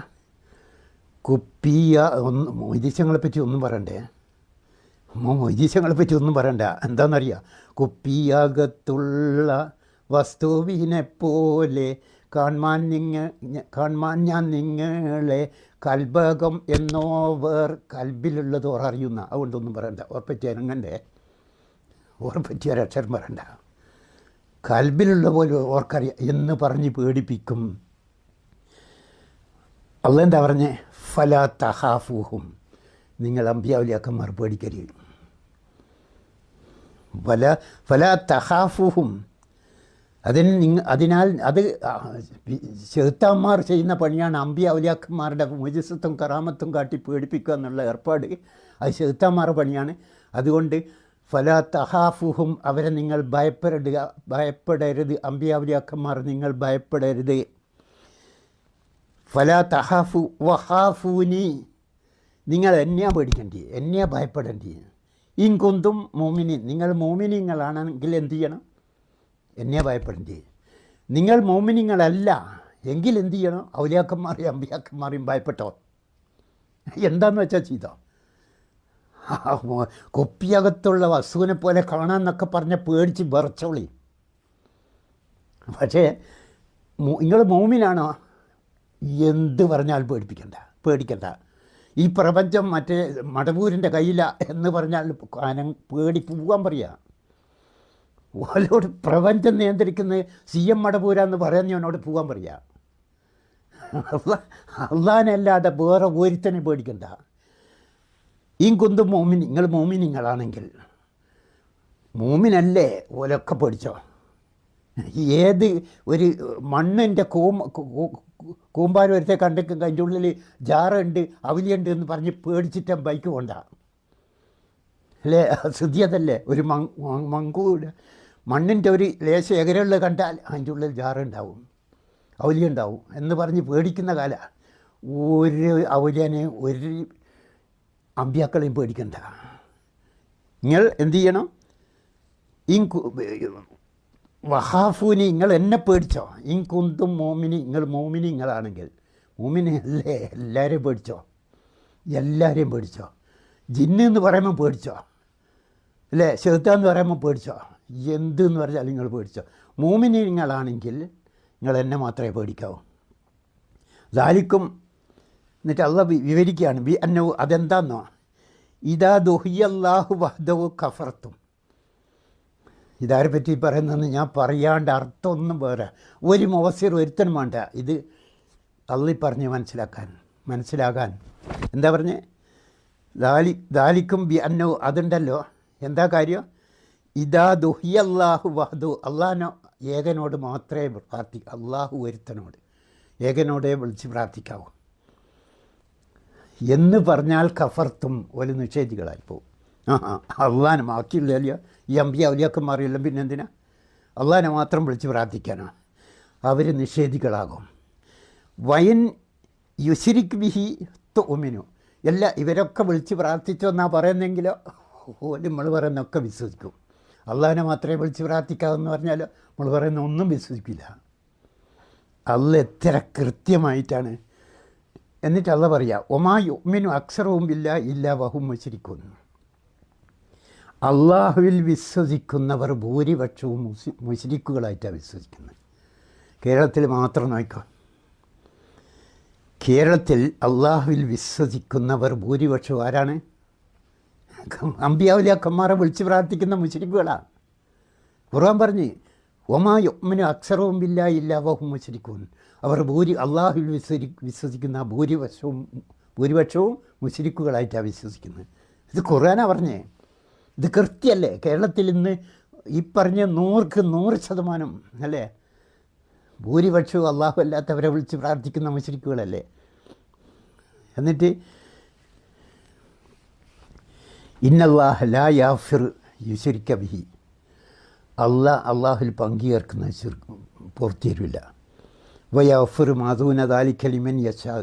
കുപ്പിയ ഒന്ന് മൊയ്തീശങ്ങളെ പറ്റി ഒന്നും പറയണ്ടേ? മൊയ്തീശങ്ങളെ പറ്റി ഒന്നും പറയണ്ട. എന്താണെന്നറിയാം? കുപ്പിയകത്തുള്ള വസ്തുവിനെ പോലെ കാണാൻ ഞാൻ നിങ്ങളെ കൽബകം എന്നോവർ, കൽബിലുള്ളത് ഓർ അറിയുന്ന. അതുകൊണ്ടൊന്നും പറയണ്ട. ഓർപ്പറ്റി ഇറങ്ങണ്ടേ? ഓർപ്പറ്റി ഒരക്ഷരം പറയണ്ട. കൽബിലുള്ള പോലെ ഓർക്കറിയാം എന്ന് പറഞ്ഞ് പേടിപ്പിക്കും. അള്ളാഹ് എന്താ പറഞ്ഞേ? ഫലാ തഹാഫൂഹും, നിങ്ങൾ അമ്പിയാവുലിയാക്കന്മാർ പേടിക്കരുത്. ഫലാ തഹാഫൂഹും, അതിനാൽ അത് ശൈത്താന്മാർ ചെയ്യുന്ന പണിയാണ്. അമ്പിയ ഔലിയാക്കന്മാരുടെ മുജിസത്തും കറാമത്തും കാട്ടി പേടിപ്പിക്കുക എന്നുള്ള ഏർപ്പാട് അത് ശൈത്താന്മാരുടെ പണിയാണ്. അതുകൊണ്ട് ഫലാ തഹാഫുഹും, അവരെ നിങ്ങൾ ഭയപ്പെടരുത്. അമ്പിയ ഔലിയാക്കന്മാർ നിങ്ങൾ ഭയപ്പെടരുത്. ഫലാ തഹാഫു വഹാഫൂനി, നിങ്ങൾ എന്നെയാ പേടിക്കേണ്ടി, എന്നെയാ ഭയപ്പെടേണ്ടി. ഇൻകുന്തും മോമിനി, നിങ്ങൾ മോമിനിങ്ങളാണെങ്കിൽ എന്ത് ചെയ്യണം? എന്നെ ഭയപ്പെടേണ്ടി. നിങ്ങൾ മോമിനിങ്ങളല്ല എങ്കിൽ എന്ത് ചെയ്യണം? ഔലിയാക്കന്മാരെയും അമ്പിയാക്കന്മാരെയും ഭയപ്പെട്ടോ. എന്താണെന്ന് വെച്ചാൽ ചെയ്തോ. കൊപ്പിയകത്തുള്ള വസ്തുവിനെ പോലെ കാണാമെന്നൊക്കെ പറഞ്ഞ് പേടിച്ച് വിറച്ചോളി. പക്ഷേ നിങ്ങൾ മോമിനാണോ? എന്ത് പറഞ്ഞാൽ പേടിക്കണ്ട. ഈ പ്രപഞ്ചം മറ്റേ മടവൂരിൻ്റെ കയ്യില എന്ന് പറഞ്ഞാൽ പേടി പോകാൻ പറയുക. ഓലോട് പ്രപഞ്ചം നിയന്ത്രിക്കുന്ന CM മടപൂരാന്ന് പറയുന്നവനോട് പോകാൻ പറയുക. അള്ളാനല്ലാതെ വേറെ ഒരുത്തനെ പേടിക്കണ്ട. ഈ കുന്തും നിങ്ങൾ മോമിനിങ്ങളാണെങ്കിൽ, മോമിനല്ലേ ഓലൊക്കെ പേടിച്ചോ. ഏത് ഒരു മണ്ണിൻ്റെ കൂമ്പാരം ഒരുത്തെ കണ്ടെങ്കിൽ അതിൻ്റെ ഉള്ളിൽ ജാറുണ്ട്, അവലിയുണ്ട് എന്ന് പറഞ്ഞ് പേടിച്ചിട്ട് ബൈക്ക് കൊണ്ട അല്ലേ? ശുദ്ധിയതല്ലേ? ഒരു മങ്കൂടെ മണ്ണിൻ്റെ ഒരു ലേശ എകരമുള്ള കണ്ടാൽ അതിൻ്റെ ഉള്ളിൽ ജാറുണ്ടാവും, ഔലിയുണ്ടാവും എന്ന് പറഞ്ഞ് പേടിക്കുന്ന കാല. ഒരു ഔലിയനെ ഒരു അമ്പിയാക്കളെയും പേടിക്കണ്ട. നിങ്ങൾ എന്ത് ചെയ്യണം? വഹാഫൂനി, നിങ്ങൾ എന്നെ പേടിച്ചോ. കുന്തും മോമിനി, നിങ്ങൾ മോമിനി നിങ്ങളാണെങ്കിൽ. മോമിനി അല്ലേ, എല്ലാവരെയും പേടിച്ചോ, എല്ലാവരെയും പേടിച്ചോ. ജിന്ന് എന്ന് പറയുമ്പോൾ പേടിച്ചോ, അല്ലേ? ശൈത്താൻ പറയുമ്പോൾ പേടിച്ചോ. എന്തെന്ന് പറഞ്ഞാൽ നിങ്ങൾ പേടിച്ചോ. മോമിനി നിങ്ങളാണെങ്കിൽ നിങ്ങൾ എന്നെ മാത്രമേ പേടിക്കാവൂ. ദാലിക്കും എന്നിട്ട് അള്ളാഹ് വിവരിക്കുകയാണ്. അതെന്താന്നോ, ഇതാ ദുഹിയല്ലാഹു വഹ്ദഹു കഫർത്തും. ഇതാരെ പറ്റി പറയുന്നതെന്ന് ഞാൻ പറയാണ്ട് അർത്ഥമൊന്നും വേറെ ഒരു മുഫസ്സിർ ഒരുത്തനും വേണ്ട. ഇത് അള്ളി പറഞ്ഞ് മനസ്സിലാകാൻ എന്താ പറഞ്ഞേ? ദാലിക്കും അതുണ്ടല്ലോ. എന്താ കാര്യം? ഇതാ ദുഹിയല്ലാഹു വഹ്ദഹു, അള്ളാഹ് ഏകനോട് മാത്രമേ അള്ളാഹു ഒരുത്തനോട് ഏകനോടേ വിളിച്ച് പ്രാർത്ഥിക്കാവൂ എന്ന് പറഞ്ഞാൽ കഫർത്തും ഒരു നിഷേധികളായിപ്പോവും. അള്ളാഹനെ ബാക്കിയില്ല, ഈ അമ്പിയ ഔലിയാക്കന്മാരെല്ലാം പിന്നെ എന്തിനാ? അള്ളാഹനെ മാത്രം വിളിച്ച് പ്രാർത്ഥിക്കാനാണ്. അവർ നിഷേധികളാകും. വയൻ യുശിരിക് ബിഹി തുഅ്മിനു, ഇവരൊക്കെ വിളിച്ച് പ്രാർത്ഥിച്ചോ എന്നാ പറയുന്നെങ്കിലോ ഓല് നമ്മൾ പറയുന്നൊക്കെ വിശ്വസിക്കും. അള്ളാഹനെ മാത്രമേ വിളിച്ച് പ്രാർത്ഥിക്കാമെന്ന് പറഞ്ഞാൽ നമ്മൾ പറയുന്ന ഒന്നും വിശ്വസിക്കില്ല. അള്ളാഹ് എത്ര കൃത്യമായിട്ടാണ്. എന്നിട്ട് അള്ളാഹ് പറയുക, ഒമാ യുഅ്മിനു അക്സറഹും ഇല്ലാ വഹും മുശ്രിക്കൂൻ. അള്ളാഹുവിൽ വിശ്വസിക്കുന്നവർ ഭൂരിപക്ഷവും മുശ്രിക്കുകളായിട്ടാണ് വിശ്വസിക്കുന്നത്. കേരളത്തിൽ മാത്രം നോക്കോ, കേരളത്തിൽ അള്ളാഹുവിൽ വിശ്വസിക്കുന്നവർ ഭൂരിപക്ഷവും ആരാണ്? അമ്പിയാവുലിയാക്കന്മാരെ വിളിച്ച് പ്രാർത്ഥിക്കുന്ന മുശ്രിക്കുകളാണ്. ഖുർആൻ പറഞ്ഞ്, ഒമാ യുഅ്മിനു അക്സറഹും ഇല്ലാ വഹും മുശ്രിക്കൂൻ. അവർ അള്ളാഹുവിൽ വിശ്വസിക്കുന്ന ഭൂരിപക്ഷവും മുശ്രിക്കുകളായിട്ടാണ് വിശ്വസിക്കുന്നത്. ഇത് ഖുർആനാണ് പറഞ്ഞേ. ഇത് കൃത്യമല്ലേ? കേരളത്തിൽ ഇന്ന് ഈ പറഞ്ഞ 100% അല്ലേ ഭൂരിപക്ഷവും അള്ളാഹു അല്ലാത്തവരെ വിളിച്ച് പ്രാർത്ഥിക്കുന്ന മുശ്രിക്കുകളല്ലേ? എന്നിട്ട് ഇന്നല്ലാഹ ലാ യാഫിർ യുശ്രിക ബിഹി, അള്ളാഹുൽ പങ്കുചേർക്കുന്ന പുറത്തു തരില്ല. വയഫിർ മാദൂന ദാലിക ലിമൻ യശാ,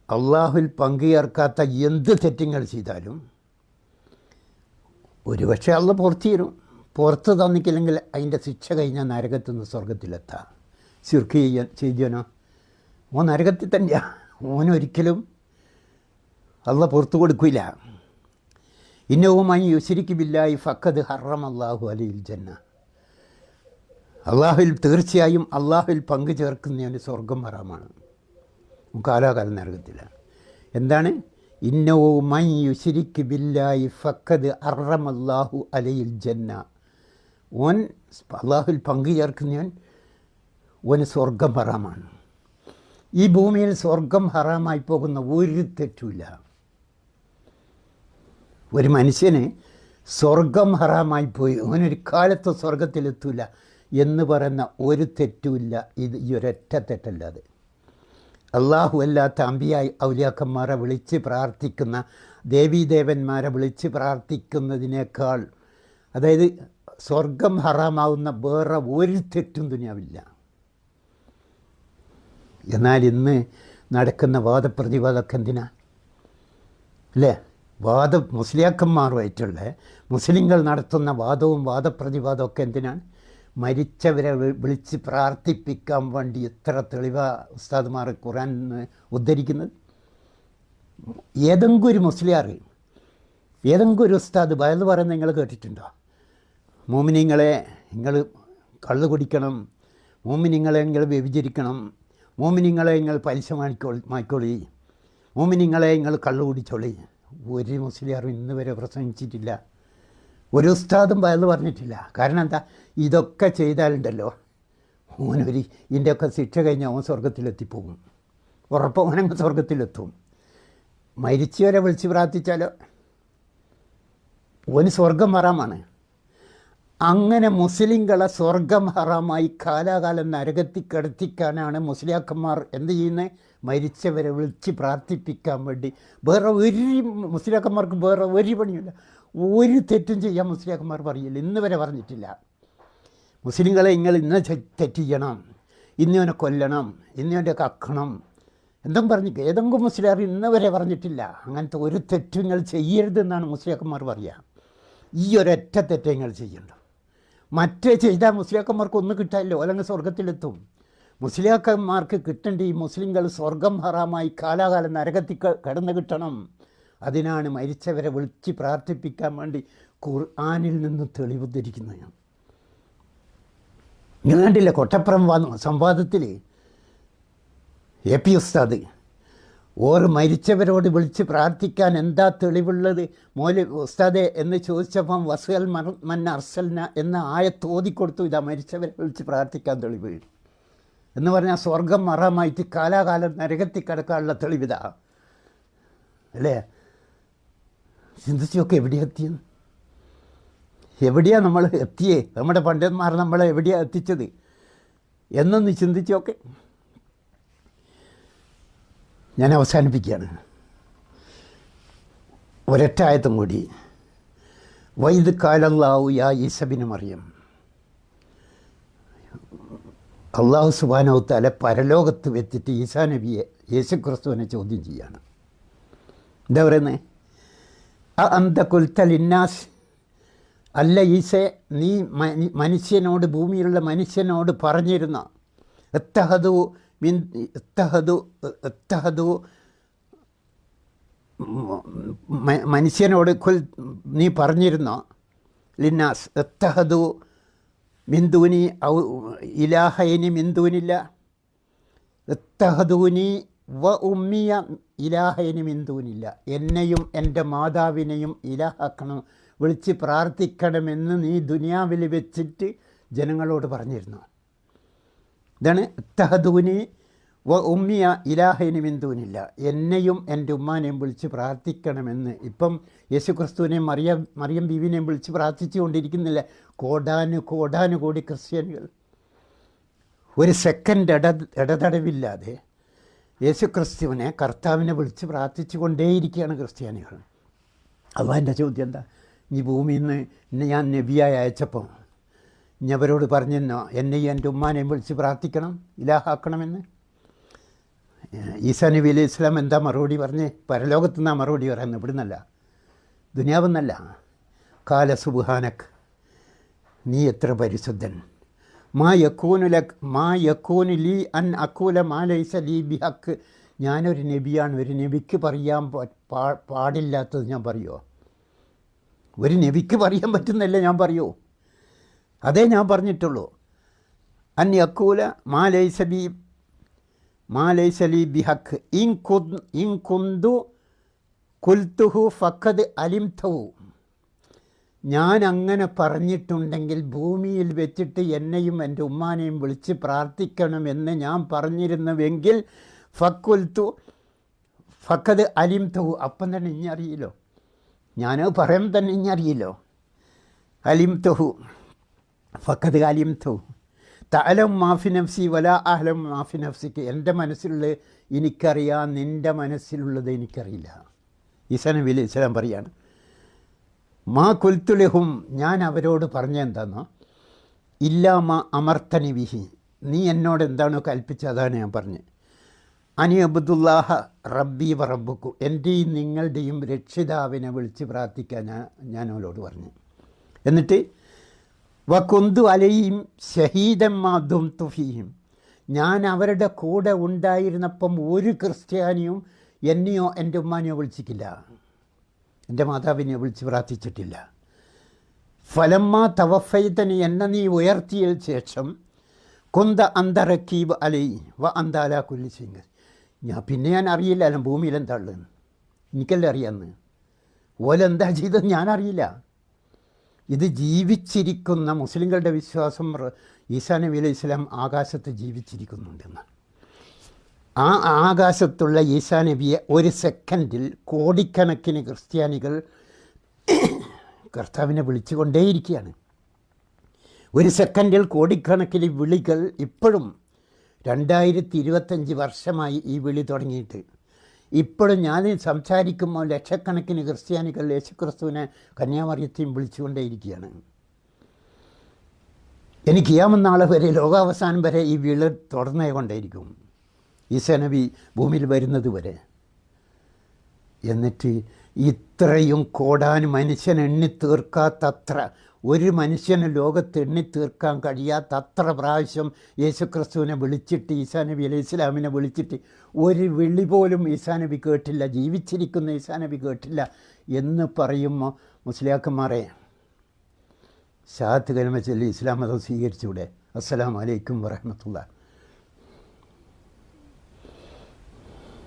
അള്ളാഹുൽ പങ്കുചേർക്കാത്ത എന്ത് തെറ്റുകൾ ചെയ്താലും ഒരുപക്ഷെ അള്ളാഹ് പുറത്തു തരും. പുറത്ത് തന്നിക്കില്ലെങ്കിൽ അതിൻ്റെ ശിക്ഷ കഴിഞ്ഞാൽ നരകത്തു നിന്ന് സ്വർഗത്തിലെത്താം. ശിർക്ക് ചെയ്തവനോ ഓൻ നരകത്തിൽ തന്നെയാണ്. ഓനൊരിക്കലും അള്ളാഹ് പുറത്തു കൊടുക്കില്ല. ഇന്നവുമായി യുശ്രിക് ബില്ലാഹി ഫഖദ് ഹറമല്ലാഹു അലൈഹിൽ ജന്ന, അള്ളാഹുവിൽ തീർച്ചയായും അള്ളാഹുവിൽ പങ്കു ചേർക്കുന്നവന് സ്വർഗം ഹറാമാണ്, കാലാകാലം നരകത്തിലാണ്. എന്താണ്? ഇന്നവുമായി യുശ്രിക് ബില്ലാഹി ഫഖദ് ഹറമല്ലാഹു അലൈഹിൽ ജന്ന, ഓൻ അള്ളാഹുവിൽ പങ്കു ചേർക്കുന്നവൻ ഓന് സ്വർഗം ഹറാമാണ്. ഈ ഭൂമിയിൽ സ്വർഗം ഹറാമായി പോകുന്ന ഒരു തെറ്റുമില്ല. ഒരു മനുഷ്യന് സ്വർഗം ഹറാമായി പോയി അവനൊരു കാലത്ത് സ്വർഗത്തിലെത്തൂല എന്ന് പറയുന്ന ഒരു തെറ്റുമില്ല. ഇത് ഈ ഒരൊറ്റ തെറ്റല്ലാതെ അള്ളാഹു അല്ലാത്ത അമ്പിയായി ഔലിയാക്കന്മാരെ വിളിച്ച് പ്രാർത്ഥിക്കുന്ന ദേവീദേവന്മാരെ വിളിച്ച് പ്രാർത്ഥിക്കുന്നതിനേക്കാൾ, അതായത് സ്വർഗം ഹറാമാവുന്ന വേറെ ഒരു തെറ്റും ദുനിയാവില്ല. എന്നാൽ ഇന്ന് നടക്കുന്ന വാദപ്രതിവാദമൊക്കെ എന്തിനാ അല്ലേ? മുസ്ലിയാക്കന്മാരുമായിട്ടുള്ള മുസ്ലിങ്ങൾ നടത്തുന്ന വാദവും വാദപ്രതിവാദമൊക്കെ എന്തിനാണ്? മരിച്ചവരെ വിളിച്ച് പ്രാർത്ഥിപ്പിക്കാൻ വേണ്ടി. എത്ര തെളിവാ ഉസ്താദ്മാർ ഖുർആൻ ഉദ്ധരിക്കുന്നത്. ഏതെങ്കിലും ഒരു മുസ്ലിയാർ, ഏതെങ്കിലും ഒരു ഉസ്താദ് ബയല് പറയുന്നത് നിങ്ങൾ കേട്ടിട്ടുണ്ടോ? മോമിനിങ്ങളെ നിങ്ങൾ കള്ള് കുടിക്കണം, മോമിനിങ്ങളെ നിങ്ങൾ വ്യഭിചരിക്കണം, മോമിനിങ്ങളെ നിങ്ങൾ പലിശ മായിക്കോളി, മോമിനിങ്ങളെ നിങ്ങൾ കള്ളു കുടിച്ചോളി. ഒരു മുസ്ലിയാറും ഇന്ന് വരെ പ്രസംഗിച്ചിട്ടില്ല. ഒരു ഉസ്താദും ബയല് പറഞ്ഞിട്ടില്ല. കാരണം എന്താ? ഇതൊക്കെ ചെയ്താലുണ്ടല്ലോ ഇതിൻ്റെയൊക്കെ ശിക്ഷ കഴിഞ്ഞാൽ ഓൻ സ്വർഗത്തിലെത്തിപ്പോകും. ഉറപ്പം ഓനങ്ങ് സ്വർഗത്തിലെത്തും. മരിച്ചവരെ വിളിച്ച് പ്രാർത്ഥിച്ചാലോ ഓന് സ്വർഗം ഹറാമാണ്. അങ്ങനെ മുസ്ലിങ്ങളെ സ്വർഗം ഹറാമായി കാലാകാലം നരകത്തിൽ കിടത്തിക്കാനാണ് മുസ്ലിയാക്കന്മാർ എന്ത് ചെയ്യുന്നത്? മരിച്ചവരെ വിളിച്ച് പ്രാർത്ഥിപ്പിക്കാൻ വേണ്ടി. വേറെ ഒരു മുസ്ലിയാക്കന്മാർക്ക് വേറെ ഒരു പണിയില്ല. ഒരു തെറ്റും ചെയ്യാൻ മുസ്ലിയാക്കന്മാർ പറയില്ല, ഇന്ന് വരെ പറഞ്ഞിട്ടില്ല. മുസ്ലിങ്ങളെ നിങ്ങൾ ഇന്ന് തെറ്റ് ചെയ്യണം, ഇന്നവനെ കൊല്ലണം, ഇന്നവൻ്റെ കക്കണം എന്തും പറഞ്ഞിട്ട് ഏതെങ്കിലും മുസ്ലിയാർ ഇന്ന് വരെ പറഞ്ഞിട്ടില്ല. അങ്ങനത്തെ ഒരു തെറ്റും നിങ്ങൾ ചെയ്യരുതെന്നാണ് മുസ്ലിയാക്കന്മാർ പറയുക. ഈ ഒരൊറ്റ തെറ്റേ നിങ്ങൾ ചെയ്യണ്ട. മറ്റേ ചെയ്താൽ മുസ്ലിയാക്കന്മാർക്ക് ഒന്നും കിട്ടാമല്ലോ, അല്ലെങ്കിൽ സ്വർഗത്തിലെത്തും. മുസ്ലിയാക്കന്മാർക്ക് കിട്ടേണ്ട ഈ മുസ്ലിങ്ങൾ സ്വർഗം ഹറാമായി കാലാകാലം നരകത്തിൽ കടന്നു കിട്ടണം. അതിനാണ് മരിച്ചവരെ വിളിച്ച് പ്രാർത്ഥിപ്പിക്കാൻ വേണ്ടി ഖുർആനിൽ നിന്ന് തെളിവ് ധരിക്കുന്നത്. ഇങ്ങനെ കണ്ടില്ല കൊട്ടപ്പുറം സംവാദത്തിൽ AP ഉസ്താദ് ഓർ മരിച്ചവരോട് വിളിച്ച് പ്രാർത്ഥിക്കാൻ എന്താ തെളിവുള്ളത് ഉസ്താദെ എന്ന് ചോദിച്ചപ്പം വസുൽ മൻ അർസൽന എന്ന ആയത്ത് ഓതിക്കൊടുത്തു. ഇതാ മരിച്ചവരെ വിളിച്ച് പ്രാർത്ഥിക്കാൻ തെളിവ് എന്ന് പറഞ്ഞാൽ സ്വർഗം ഹറാമായിട്ട് കാലാകാലം നരകത്തിൽ കിടക്കാനുള്ള തെളിവിതാ അല്ലേ? ചിന്തിച്ചു നോക്കെ എവിടെയാണ് നമ്മൾ എത്തിയേ? നമ്മുടെ പണ്ഡിതന്മാർ നമ്മളെ എവിടെയാണ് എത്തിച്ചത് എന്നൊന്ന് ചിന്തിച്ചു നോക്കെ. ഞാൻ അവസാനിപ്പിക്കുകയാണ്. ഒരൊറ്റ ആയത്തും കൂടി. വൈദ് കാലല്ലാഹു യാ ഈസബിന് മറിയം. അള്ളാഹു സുബ്ഹാനഹു തആല പരലോകത്ത് വെച്ചിട്ട് ഈസാ നബിയെ യേശുക്രിസ്തുവിനെ ചോദ്യം ചെയ്യാണ്. എന്താ പറയുന്നത്? അന്ത ഖുൽത ലിന്നാസ്, അല്ല ഈസേ നീ മനുഷ്യനോട്, ഭൂമിയിലുള്ള മനുഷ്യനോട് പറഞ്ഞിരുന്ന മനുഷ്യനോട് നീ പറഞ്ഞിരുന്ന ലിന്നാസ് എത്തഹദു മിന്ദൂനി ഇലാഹൈനി മിന്ദൂനില്ല എത്തഹദൂനി വ ഉമ്മിയ ഇലാഹൈനി മിന്ദൂനില്ല. എന്നെയും എൻ്റെ മാതാവിനെയും ഇലാഹാക്കണം, വിളിച്ച് പ്രാർത്ഥിക്കണമെന്ന് നീ ദുനിയാവിൽ വെച്ചിട്ട് ജനങ്ങളോട് പറഞ്ഞിരുന്നു. ഇതാണ് തഹദൂനി വ ഉമ്മിയ ഇലാഹൈനി മിന്ദൂനില്ല, എന്നെയും എൻ്റെ ഉമ്മാനെയും വിളിച്ച് പ്രാർത്ഥിക്കണമെന്ന്. ഇപ്പം യേശുക്രിസ്തുവിനെയും മറിയം ബീവിനെയും വിളിച്ച് പ്രാർത്ഥിച്ചു കൊണ്ടിരിക്കുന്നില്ല കോടാനുകോടി ക്രിസ്ത്യാനികൾ. ഒരു സെക്കൻഡ് ഇടതടവില്ലാതെ യേശുക്രിസ്തുവിനെ, കർത്താവിനെ വിളിച്ച് പ്രാർത്ഥിച്ചു കൊണ്ടേയിരിക്കുകയാണ് ക്രിസ്ത്യാനികൾ. അള്ളാഹിൻ്റെ ചോദ്യം എന്താ? ഈ ഭൂമിയിൽ നിന്ന് ഞാൻ നബിയായി അയച്ചപ്പോൾ ഇനി അവരോട് പറഞ്ഞെന്നോ എന്നെയും എൻ്റെ ഉമ്മാനെയും വിളിച്ച് പ്രാർത്ഥിക്കണം, ഇലാഹാക്കണമെന്ന്? ഈസാ നബി അലൈഹി ഇസ്ലാം എന്താ മറുപടി പറഞ്ഞ്? പരലോകത്തു നിന്നാണ് മറുപടി പറയുന്നത്, ഇവിടുന്നല്ല, ദുനിയാവെന്നല്ല. കാല സുബ്ഹാനക്, നീ എത്ര പരിശുദ്ധൻ. മാ യക്കൂനു ലീ അൻ അക്കൂല മാ ലൈസ ലീ ബിഹക്ക്. ഞാനൊരു നബിയാണ്, ഒരു നബിക്ക് പറയാൻ പാടില്ലാത്തത് ഞാൻ പറയുമോ? ഒരു നബിക്ക് പറയാൻ പറ്റുന്നല്ലേ ഞാൻ പറയൂ? അതേ ഞാൻ പറഞ്ഞിട്ടുള്ളൂ. അൻ യക്കൂല മാ ലൈസ ലീ ബിഹക്ക് ഇൻ കുന്തു കുൽത്തുഹു ഫഖദ് അലിംതഹു. ഞാൻ അങ്ങനെ പറഞ്ഞിട്ടുണ്ടെങ്കിൽ ഭൂമിയിൽ വെച്ചിട്ട് എന്നെയും എൻ്റെ ഉമ്മാനെയും വിളിച്ച് പ്രാർത്ഥിക്കണമെന്ന് ഞാൻ പറഞ്ഞിരുന്നുവെങ്കിൽ ഫഖദ് അലിംതഹു, അപ്പം തന്നെ ഇനി അറിയില്ലോ, ഞാനത് പറയാൻ തന്നെ ഇനി അറിയില്ലോ. അലിംതഹു ഫഖദ് അലിംതഹു തഅലം മാഫി നഫ്സി വലാ അഹ്ലം മാഫി നഫ്സിക്ക്. എൻ്റെ മനസ്സിലുള്ളത് എനിക്കറിയാം, നിൻ്റെ മനസ്സിലുള്ളത് എനിക്കറിയില്ല. ഈസാ നബി അലൈഹി ഇസ്ലാം പറയാണ്, മാ കുൽത്തുലഹും, ഞാൻ അവരോട് പറഞ്ഞെന്താന്നോ, ഇല്ലാ മാ അമർത്തനി ബിഹി, നീ എന്നോട് എന്താണോ കൽപ്പിച്ചത് അതാണ് ഞാൻ പറഞ്ഞത്. അനി അബ്ദുല്ലാഹ റബ്ബി വ റബ്ബുക്കു, എൻ്റെയും നിങ്ങളുടെയും രക്ഷിതാവിനെ വിളിച്ച് പ്രാർത്ഥിക്കാൻ ഞാൻ അവരോട് പറഞ്ഞു. എന്നിട്ട് വകുന്തു അലൈഹിം ഷഹീദൻ മാ ദുംതു ഫീഹിം, ഞാൻ അവരുടെ കൂടെ ഉണ്ടായിരുന്നപ്പം ഒരു ക്രിസ്ത്യാനിയും എന്നെയോ എൻ്റെ ഉമ്മാനെയോ വിളിച്ചിട്ടില്ല, എൻ്റെ മാതാവിനെ വിളിച്ച് പ്രാർത്ഥിച്ചിട്ടില്ല. ഫലമ്മ തവഫൈതനി, എന്നെ നീ ഉയർത്തിയ ശേഷം കുന്ത അന്തറക്കീബ് അലൈ വ അന്താല കുല്ലി സിംഗ്, ഞാൻ അറിയില്ല ഭൂമിയിൽ എന്താ ഉള്ളത്, എനിക്കല്ലേ അറിയാമെന്ന്. ഓലെന്താ ചെയ്തത് ഞാൻ അറിയില്ല. ഇത് ജീവിച്ചിരിക്കുന്ന മുസ്ലിങ്ങളുടെ വിശ്വാസം ഈസാ നബി അലൈഹി ഇസ്ലാം ആകാശത്ത് ജീവിച്ചിരിക്കുന്നുണ്ടെന്ന്. ആ ആകാശത്തുള്ള ഈസാ നബിയെ ഒരു സെക്കൻഡിൽ കോടിക്കണക്കിന് ക്രിസ്ത്യാനികൾ കർത്താവിനെ വിളിച്ചുകൊണ്ടേയിരിക്കുകയാണ്. ഒരു സെക്കൻഡിൽ കോടിക്കണക്കിന് വിളികൾ ഇപ്പോഴും 2025 വർഷമായി ഈ വിളി തുടങ്ങിയിട്ട്. ഇപ്പോഴും ഞാൻ സംസാരിക്കുമ്പോൾ ലക്ഷക്കണക്കിന് ക്രിസ്ത്യാനികൾ യേശുക്രിസ്തുവിനെ കന്യാമറിയത്തെയും വിളിച്ചുകൊണ്ടേയിരിക്കുകയാണ്. എനിക്ക് ഖിയാമത്ത് നാൾ വരെ, ലോകാവസാനം വരെ ഈ വിളി തുടർന്നേ കൊണ്ടേയിരിക്കും, ഈസാ നബി ഭൂമിയിൽ വരുന്നത് വരെ. എന്നിട്ട് ഇത്രയും കോടാനും മനുഷ്യൻ എണ്ണി തീർക്കാത്തത്ര, ഒരു മനുഷ്യന് ലോകത്ത് എണ്ണി തീർക്കാൻ കഴിയാത്തത്ര പ്രാവശ്യം യേശുക്രിസ്തുവിനെ വിളിച്ചിട്ട്, ഈസാ നബി അലൈഹി ഇസ്ലാമിനെ വിളിച്ചിട്ട് ഒരു വിളി പോലും ഈസാ നബി കേട്ടില്ല, ജീവിച്ചിരിക്കുന്ന ഈസാ നബി കേട്ടില്ല എന്ന് പറയുമ്പോൾ മുസ്ലിയാക്കന്മാരെ ഷഹാദത്ത് കലിമ ചൊല്ലി ഇസ്ലാം മതം സ്വീകരിച്ചൂടെ? അസ്സലാമു അലൈക്കും വറഹ്മത്തുള്ളാഹി.